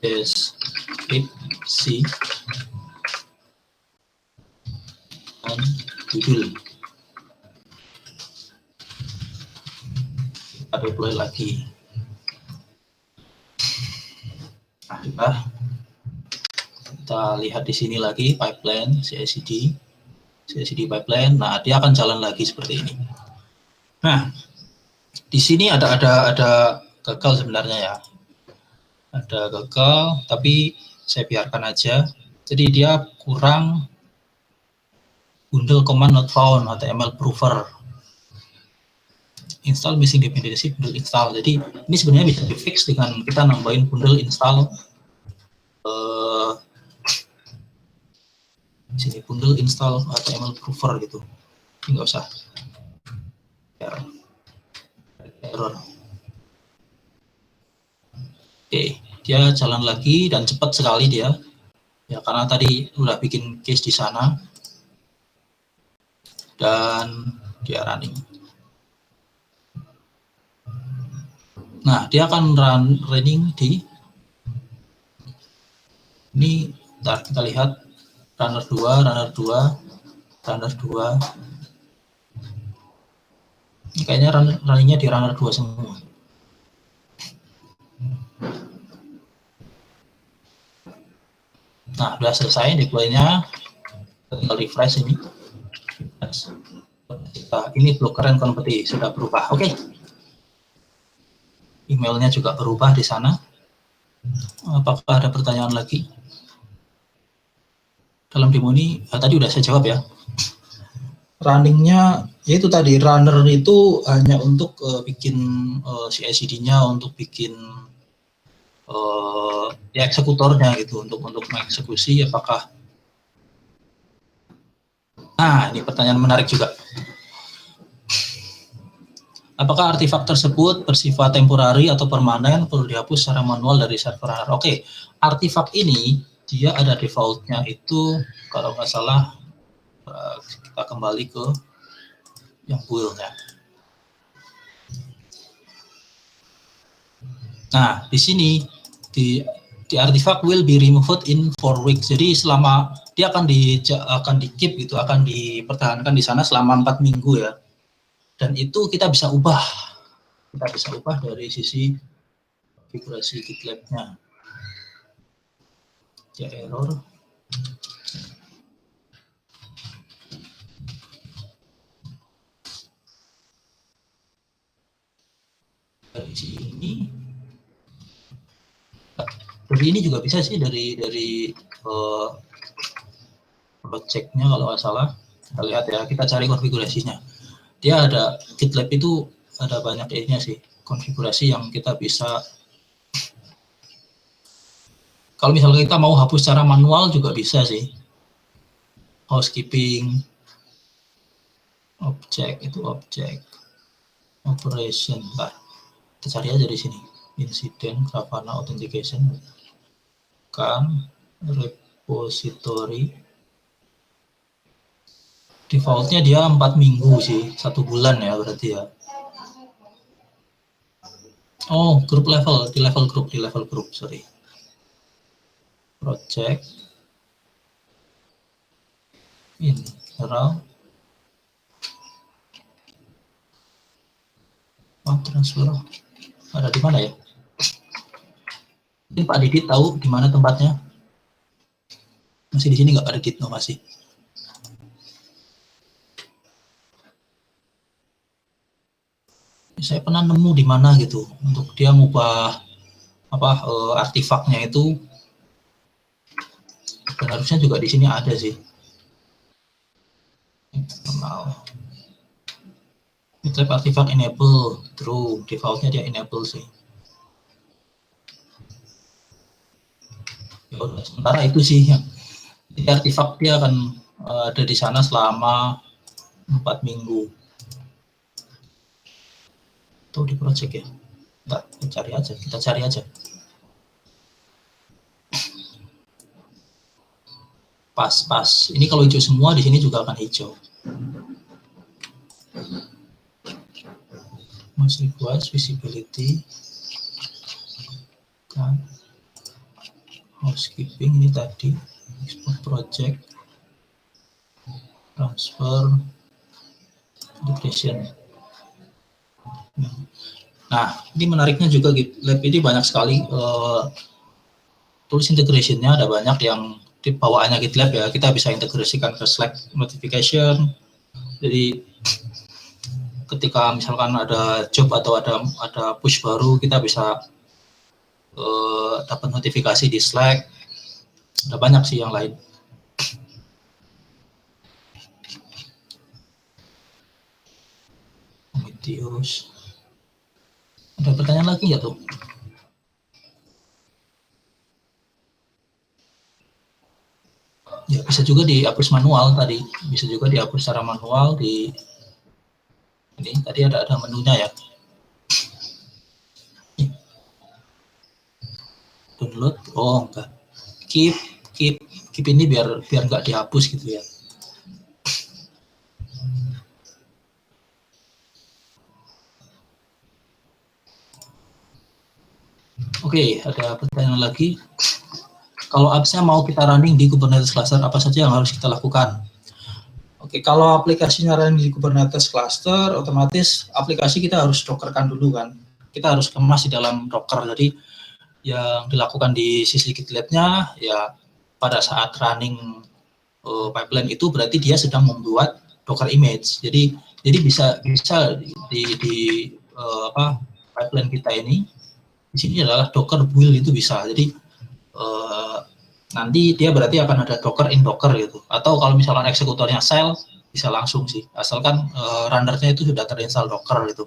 deskripsi dan judul. Kita deploy lagi. Nah, kita lihat di sini lagi pipeline CI/CD pipeline. Nah, dia akan jalan lagi seperti ini. Nah, di sini ada gagal sebenarnya ya. Ada gagal, tapi saya biarkan aja. Jadi dia kurang bundle command not found HTML prover. Install missing dependency bundle install. Jadi ini sebenarnya bisa di fix dengan kita nambahin bundle install. Sini bundle install HTML prover gitu. Ini nggak usah. Error. Oke, dia jalan lagi dan cepat sekali dia. Ya karena tadi udah bikin case di sana dan dia running. Nah, dia akan running di ini. Ntar kita lihat runner 2. Ini kayaknya runningnya di runner 2 semua. Nah, sudah selesai deploy-nya. Tinggal refresh ini. Nah, ini blok keren konverti sudah berubah. Oke. Emailnya juga berubah di sana. Apakah ada pertanyaan lagi? Dalam demo ini, tadi udah saya jawab ya. Runningnya, yaitu tadi runner itu hanya untuk bikin CI/CD-nya, untuk bikin ya eksekutornya gitu, untuk mengeksekusi apakah. Nah, ini pertanyaan menarik juga. Apakah artefak tersebut bersifat temporary atau permanen, perlu dihapus secara manual dari server runner? Oke, artefak ini dia ada defaultnya itu kalau nggak salah kita kembali ke yang build-nya. Nah, di sini di artifact will be removed in 4 weeks. Jadi selama dia akan di keep gitu, akan dipertahankan di sana selama 4 minggu ya. Dan itu kita bisa ubah. Kita bisa ubah dari sisi konfigurasi GitLab-nya. Ya error. Dari sini Seperti ini juga bisa sih dari project-nya kalau nggak salah. Kita lihat ya, kita cari konfigurasinya. Dia ada GitLab itu ada banyak ininya sih, konfigurasi yang kita bisa. Kalau misalnya kita mau hapus secara manual juga bisa sih. Housekeeping, object itu object, operation. Nah, kita cari aja di sini. Incident, Grafana authentication, kan repository. Defaultnya dia 4 minggu sih, 1 bulan ya berarti ya. Oh, group level, di level group, sorry. Project, in general, transfer, ada di mana ya? Mungkin Pak Didit tahu di mana tempatnya? Masih di sini nggak Pak Didit? No, masih. Saya pernah nemu di mana gitu untuk dia ngubah artefaknya itu, dan harusnya juga di sini ada sih. GitLab artifact enable true, defaultnya dia enable sih. Ya udah, sementara itu sih yang artefak dia akan ada di sana selama 4 minggu. Tuh di project ya. Ntar, kita cari aja. Pas. Ini kalau hijau semua di sini juga akan hijau. Mas request visibility. Kan. Housekeeping ini tadi. Export project. Transfer. Integration. Nah, ini menariknya juga GitLab ini banyak sekali tools integration-nya, ada banyak yang di bawaannya GitLab ya. Kita bisa integrasikan ke Slack notification. Jadi ketika misalkan ada job atau ada push baru, kita bisa dapat notifikasi di Slack. Ada banyak sih yang lain. Prometheus. Ada pertanyaan lagi ya tuh? Ya bisa juga dihapus manual tadi, bisa juga dihapus secara manual di ini. Tadi ada menunya ya. Download, oh enggak. Keep ini biar enggak dihapus gitu ya. Oke, ada pertanyaan lagi. Kalau apps-nya mau kita running di Kubernetes cluster, apa saja yang harus kita lakukan? Oke, kalau aplikasinya running di Kubernetes cluster, otomatis aplikasi kita harus dockerkan dulu kan. Kita harus kemas di dalam Docker. Jadi yang dilakukan di sisi GitLab-nya ya pada saat running pipeline itu berarti dia sedang membuat Docker image. Jadi bisa di pipeline kita ini di sini adalah Docker build itu bisa. Jadi nanti dia berarti akan ada Docker in Docker gitu. Atau kalau misalkan eksekutornya shell bisa langsung sih, asalkan runnernya itu sudah terinstall Docker gitu.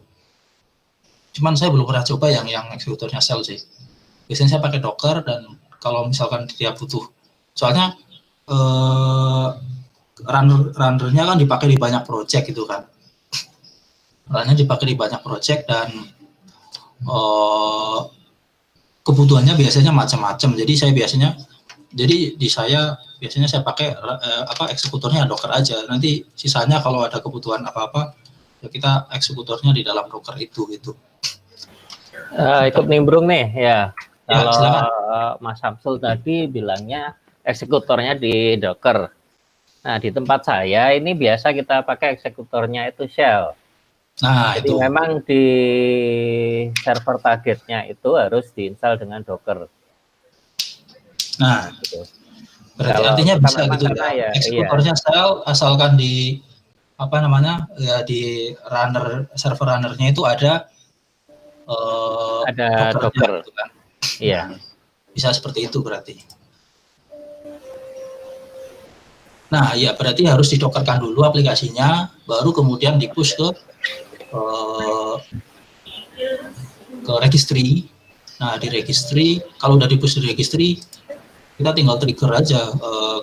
Cuman saya belum pernah coba yang eksekutornya shell sih. Biasanya saya pakai Docker, dan kalau misalkan dia butuh, soalnya runnernya kan dipakai di banyak project gitu kan. Runnernya dipakai di banyak project dan kebutuhannya biasanya macam-macam. Jadi saya biasanya pakai eksekutornya Docker aja. Nanti sisanya kalau ada kebutuhan apa-apa ya kita eksekutornya di dalam Docker itu gitu. Ikut nimbrung nih ya. Kalau silakan. Mas Samsul tadi bilangnya eksekutornya di Docker. Nah, di tempat saya ini biasa kita pakai eksekutornya itu shell. Nah, jadi itu memang di server targetnya itu harus diinstal dengan Docker. Nah, gitu. Berarti artinya bisa gitu ya. Eksekutornya shell, asalkan di di server runnernya itu ada Docker. Gitu kan. Iya. Bisa seperti itu berarti. Nah, ya berarti harus didockerkan dulu aplikasinya, baru kemudian di-push ke registry. Nah, di registry, kalau udah di-push di registry, kita tinggal trigger aja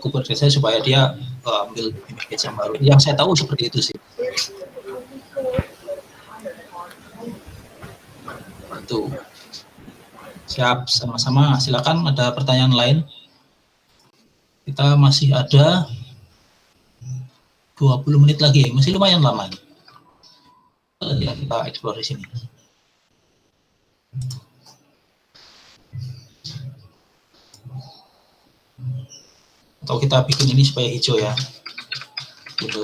Kubernetes supaya dia ambil image yang baru. Yang saya tahu seperti itu sih. Itu. Siap, sama-sama. Silakan ada pertanyaan lain. Kita masih ada 20 menit lagi, masih lumayan lama. Ya, kita explore di sini. Atau kita bikin ini supaya hijau ya. Gitu.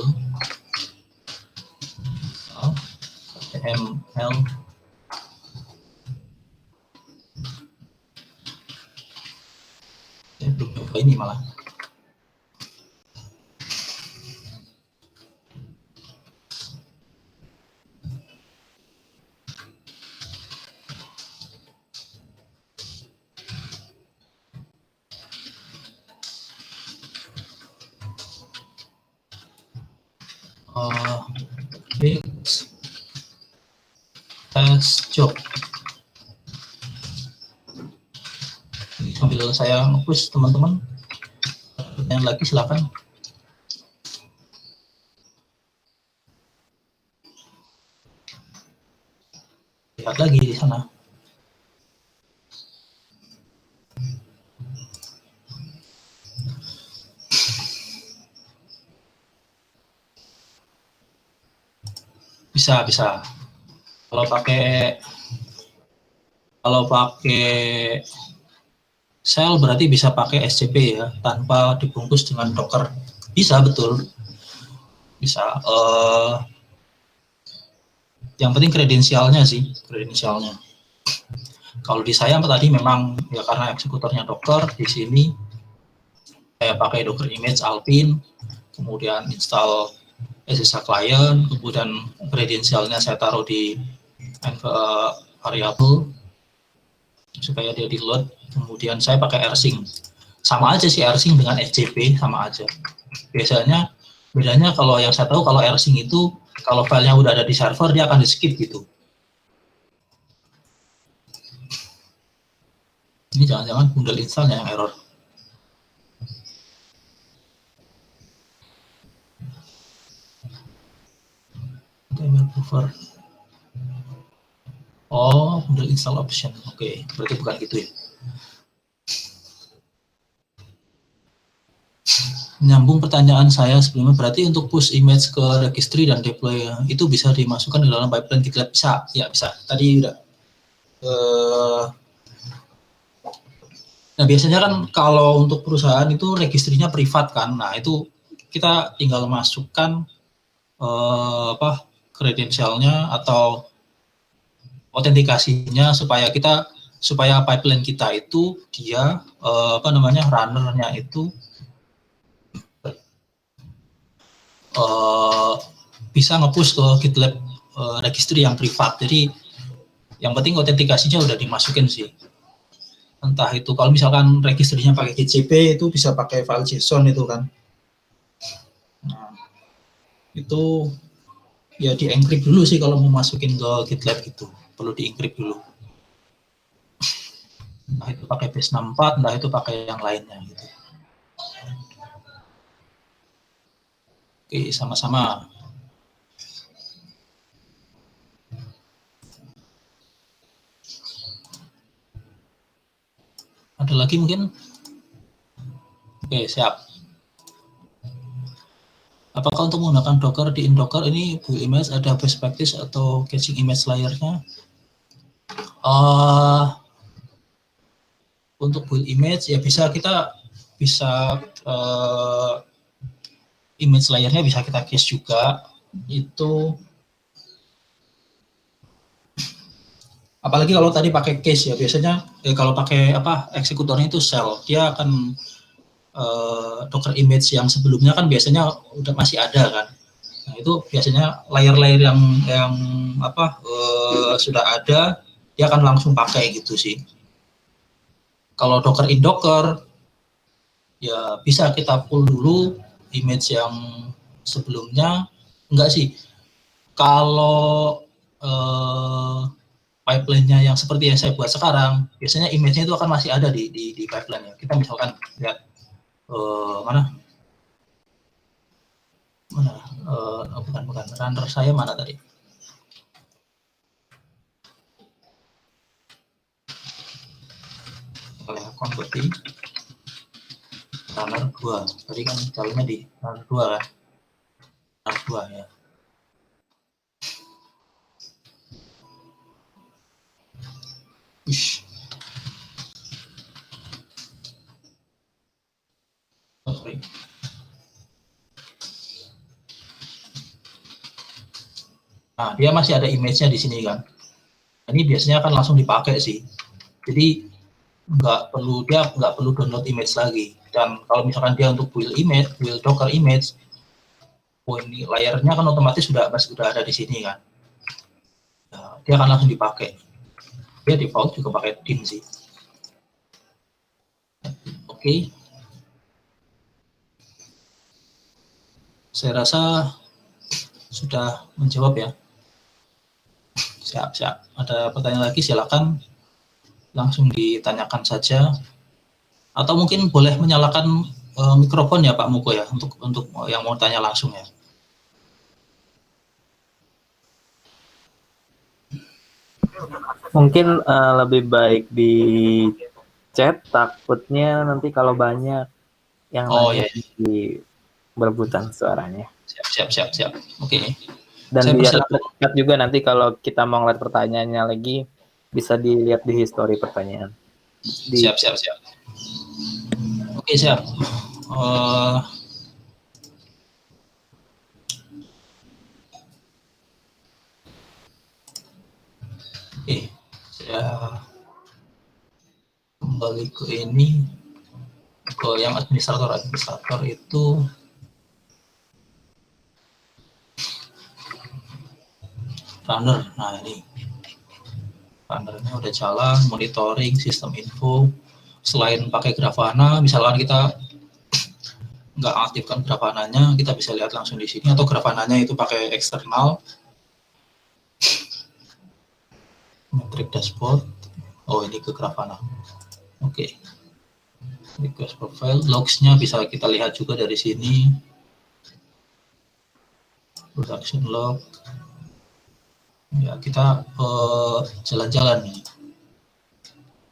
HTML. Belum coba ini malah. Test job. Sambil saya nge-push teman-teman, yang lagi silakan. Lihat lagi di sana. Bisa. Kalau pakai shell berarti bisa pakai SCP ya, tanpa dibungkus dengan Docker. Bisa, betul. Bisa. Yang penting kredensialnya sih, kredensialnya. Kalau di saya tadi memang ya karena eksekutornya Docker, di sini saya pakai Docker image Alpine, kemudian install SSH client, kemudian kredensialnya saya taruh di variable supaya dia di load, kemudian saya pakai rsync. Sama aja sih rsync dengan FTP, sama aja. Biasanya bedanya kalau yang saya tahu kalau rsync itu kalau filenya udah ada di server dia akan di skip gitu. Ini jangan-jangan bundle installnya yang error. Buffer. Oh, bundle install option. Oke, berarti bukan gitu ya. Nyambung pertanyaan saya sebelumnya, berarti untuk push image ke registry dan deploy itu bisa dimasukkan di dalam pipeline GitLab? Bisa, ya bisa. Tadi udah. Nah, biasanya kan kalau untuk perusahaan itu registrinya privat kan. Nah, itu kita tinggal masukkan kredensialnya atau autentikasinya supaya pipeline kita itu dia runnernya itu bisa nge-push ke GitLab registry yang privat. Jadi yang penting autentikasinya udah dimasukin sih. Entah itu kalau misalkan registrinya pakai GCP itu bisa pakai file JSON itu kan. Nah, itu ya di-encrypt dulu sih kalau mau masukin ke GitLab gitu. Perlu di-encrypt dulu. Entah itu pakai base64, entah itu pakai yang lainnya gitu. Oke, sama-sama. Ada lagi mungkin? Oke, siap. Apakah untuk menggunakan Docker di Docker ini build image ada best practice atau caching image layer-nya? Untuk build image ya bisa image layer-nya bisa kita cache juga. Itu apalagi kalau tadi pakai cache ya, biasanya kalau pakai eksekutornya itu shell, dia akan Docker image yang sebelumnya kan biasanya udah masih ada kan. Nah, itu biasanya layer-layer yang sudah ada dia akan langsung pakai gitu sih. Kalau Docker in Docker, ya bisa kita pull dulu image yang sebelumnya. Enggak sih, kalau pipeline-nya yang seperti yang saya buat sekarang, biasanya image-nya itu akan masih ada di pipeline-nya. Kita misalkan lihat mana bukan runner saya mana tadi? Konverti runner 2. Tadi kan jalannya di runner 2 kan? Runner 2 ya. Ish. Oh, sorry. Nah, dia masih ada image-nya di sini kan. Ini biasanya akan langsung dipakai sih. Jadi nggak perlu download image lagi. Dan kalau misalkan dia untuk build Docker image, ini layarnya kan otomatis sudah ada di sini kan. Nah, dia akan langsung dipakai. Dia default juga pakai DIN sih. Oke. Saya rasa sudah menjawab ya. Siap. Ada pertanyaan lagi, silakan langsung ditanyakan saja. Atau mungkin boleh menyalakan mikrofon ya Pak Muko ya, untuk yang mau tanya langsung ya. Mungkin lebih baik di chat, takutnya nanti kalau banyak yang nanya di berebutan suaranya. Siap. Oke. Dan biar dekat juga nanti kalau kita mau ngeliat pertanyaannya lagi, bisa dilihat di history pertanyaan. Siap. Oke, siap. Oke, saya kembali ke ini, ke yang administrator itu runner. Nah, ini runnernya udah jalan, monitoring sistem info. Selain pakai Grafana, misalkan kita nggak aktifkan Grafananya, kita bisa lihat langsung di sini, atau Grafananya itu pakai eksternal. Metric dashboard. Oh, ini ke Grafana. Oke. Request profile, logs-nya bisa kita lihat juga dari sini. Production log. Ya, kita jalan-jalan nih.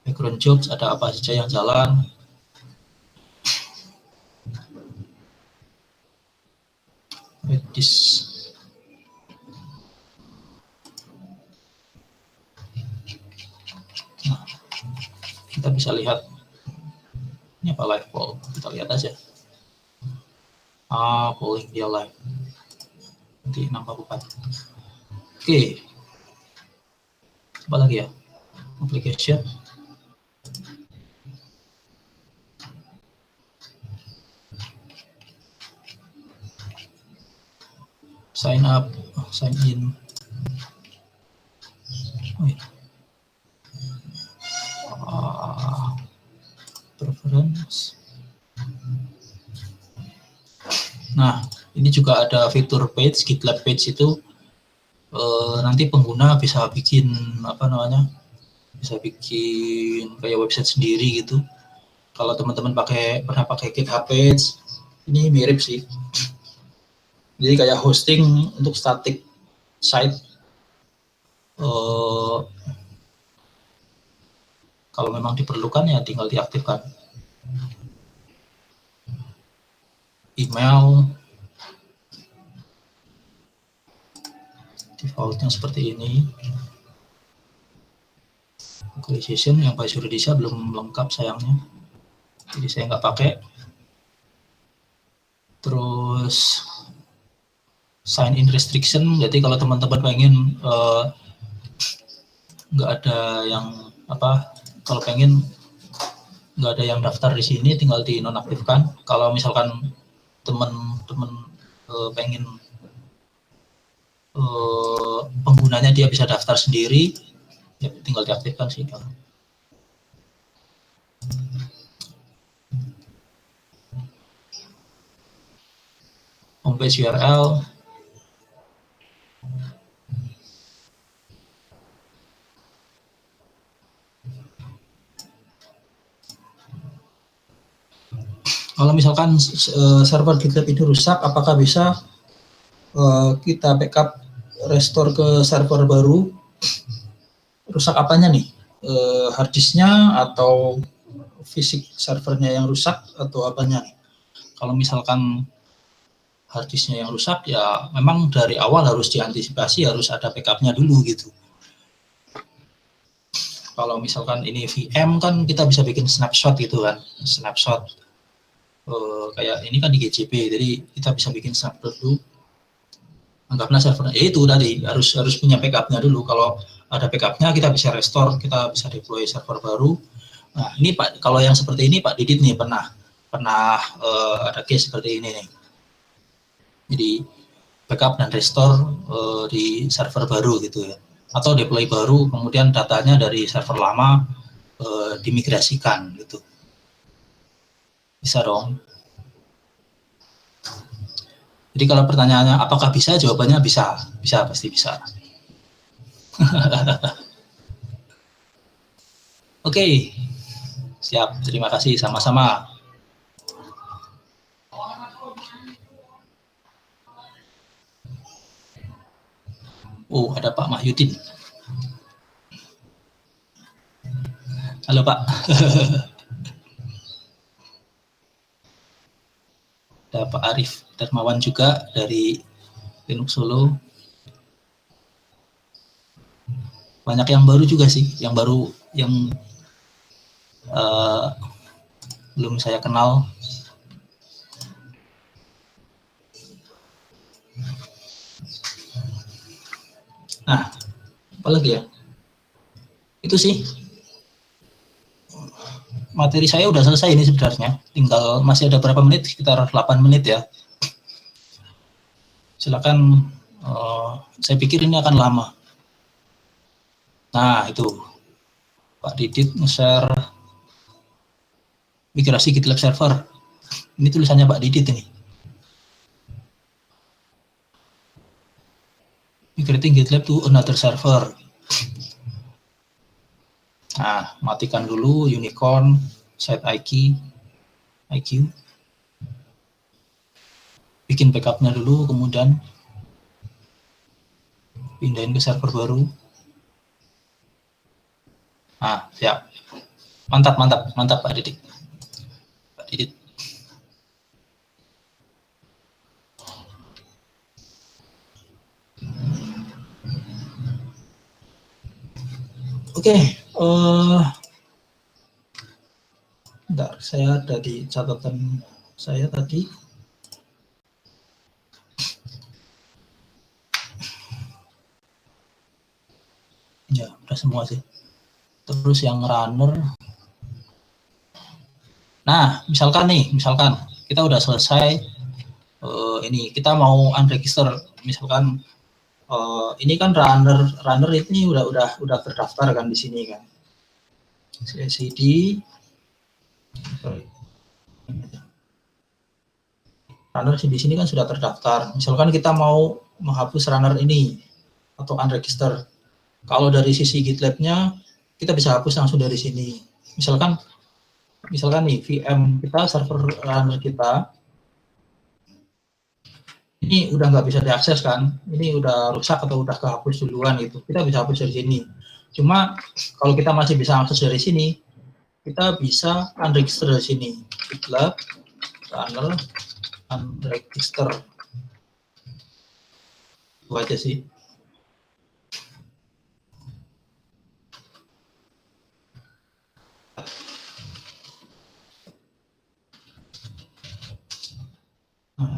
Background jobs, ada apa saja yang jalan. Redis. Nah, kita bisa lihat ini apa, live poll, kita lihat aja. Polling dia live. Nanti nambah bukan. Oke. Apa lagi ya? Application. Sign up, sign in. Preference. Nah, ini juga ada fitur page, GitLab page itu nanti pengguna bisa bikin bisa bikin kayak website sendiri gitu. Kalau teman-teman pernah pakai GitHub page, ini mirip sih. Jadi kayak hosting untuk static site. Kalau memang diperlukan ya tinggal diaktifkan. Email defaultnya seperti ini. Localization yang Pak Suridisa belum lengkap sayangnya, jadi saya nggak pakai. Terus sign in restriction, jadi kalau teman-teman pengen nggak ada yang kalau pengen nggak ada yang daftar di sini, tinggal dinonaktifkan. Kalau misalkan teman-teman pengen penggunanya dia bisa daftar sendiri, ya tinggal diaktifkan sih. homepage URL. Kalau misalkan server GitLab ini rusak, apakah bisa kita backup restore ke server baru? Rusak apanya nih? Hard disknya atau fisik servernya yang rusak atau apanya nih? Kalau misalkan hard disknya yang rusak, ya memang dari awal harus diantisipasi, harus ada backupnya dulu gitu. Kalau misalkan ini VM kan kita bisa bikin snapshot gitu kan, snapshot. Kayak ini kan di GCP, jadi kita bisa bikin snapshot dulu. Anggaplah servernya, itu tadi harus punya backupnya dulu. Kalau ada backupnya, kita bisa restore, kita bisa deploy server baru. Nah, ini Pak, kalau yang seperti ini Pak Didit nih pernah ada case seperti ini nih. Jadi backup dan restore di server baru gitu ya, atau deploy baru, kemudian datanya dari server lama dimigrasikan gitu. Bisa dong. Jadi kalau pertanyaannya apakah bisa, jawabannya bisa, pasti bisa. Oke, siap. Terima kasih, sama-sama. Oh, ada Pak Mahyudin. Halo Pak. Ada Pak Arif Darmawan juga dari Linux Solo. Banyak yang baru juga sih, yang baru yang belum saya kenal. Nah, apalagi ya? Itu sih. Materi saya udah selesai ini sebenarnya. Tinggal masih ada berapa menit? Sekitar 8 menit ya. Silakan, saya pikir ini akan lama. Nah, itu. Pak Didit nge-share migrasi GitLab server. Ini tulisannya Pak Didit ini. Migrating GitLab to another server. Nah, matikan dulu Unicorn, Site IQ. Bikin backupnya dulu, kemudian pindahin ke server baru. Nah, siap. Mantap Pak Didit. Oke, bentar, saya ada di catatan saya tadi. Ya, udah semua sih. Terus yang runner. Nah, misalkan kita udah selesai. Ini kita mau unregister, misalkan. Ini kan runner ini udah terdaftar kan di sini kan. CSID. Runner di sini kan sudah terdaftar. Misalkan kita mau menghapus runner ini atau unregister. Kalau dari sisi GitLab-nya kita bisa hapus langsung dari sini. Misalkan nih VM kita, server runner kita ini udah nggak bisa diakses kan, ini udah rusak atau udah kehapus duluan gitu, kita bisa hapus dari sini. Cuma kalau kita masih bisa akses dari sini, kita bisa unregister dari sini, GitLab runner unregister, itu aja sih.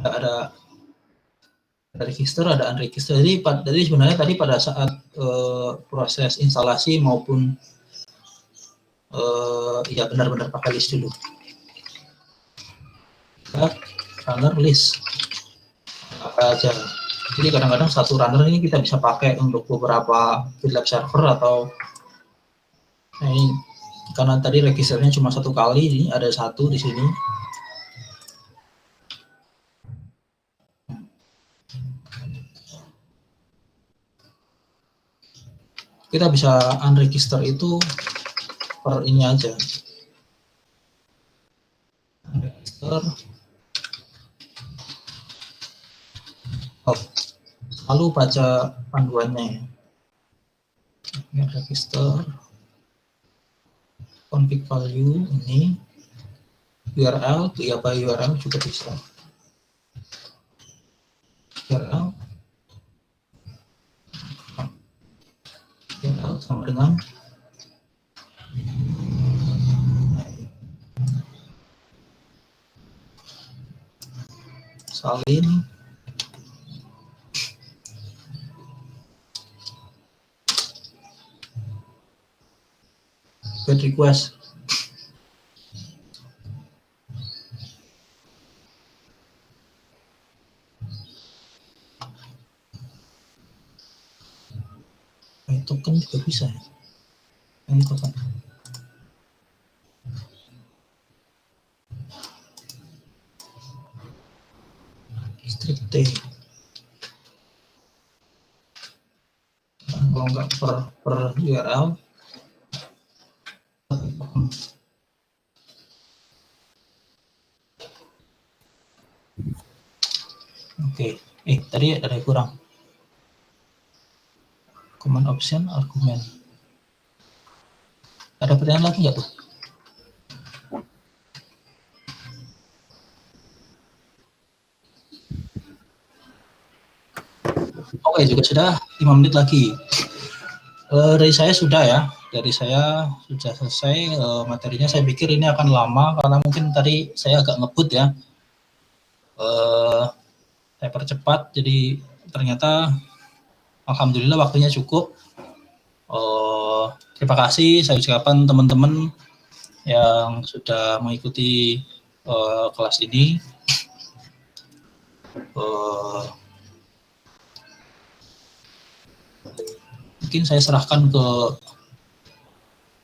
Ada register, ada unregister. Jadi sebenarnya tadi pada saat proses instalasi maupun ya benar-benar pakai list dulu. Runner list apa aja. Jadi kadang-kadang satu runner ini kita bisa pakai untuk beberapa GitLab server atau ini karena tadi registernya cuma satu kali, ini ada satu di sini. kita bisa unregister itu per ini aja. Unregister. Oh, lalu baca panduannya. Ini register, config value ini, URL, ya by URL juga bisa. URL sama dengan salin get request. Token juga bisa ya. Ini token. Strip T. Kalau nggak per URL. Oke. Tadi ada kurang. Command option argumen. Ada pertanyaan lagi nggak tuh? Oke, juga sudah 5 menit lagi. Dari saya sudah ya. Dari saya sudah selesai materinya. Saya pikir ini akan lama karena mungkin tadi saya agak ngebut ya. Saya percepat, jadi ternyata alhamdulillah waktunya cukup. Terima kasih saya ucapkan teman-teman yang sudah mengikuti kelas ini. Mungkin saya serahkan ke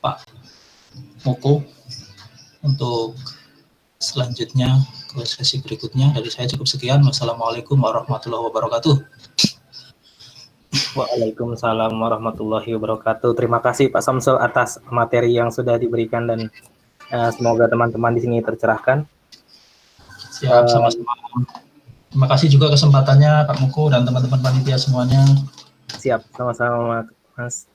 Pak Moko untuk selanjutnya ke sesi berikutnya. Dari saya cukup sekian. Wassalamualaikum warahmatullahi wabarakatuh. Waalaikumsalam warahmatullahi wabarakatuh. Terima kasih Pak Samsul atas materi yang sudah diberikan dan semoga teman-teman di sini tercerahkan. Siap, sama-sama. Terima kasih juga kesempatannya Pak Moko dan teman-teman panitia semuanya. Siap, sama-sama Mas.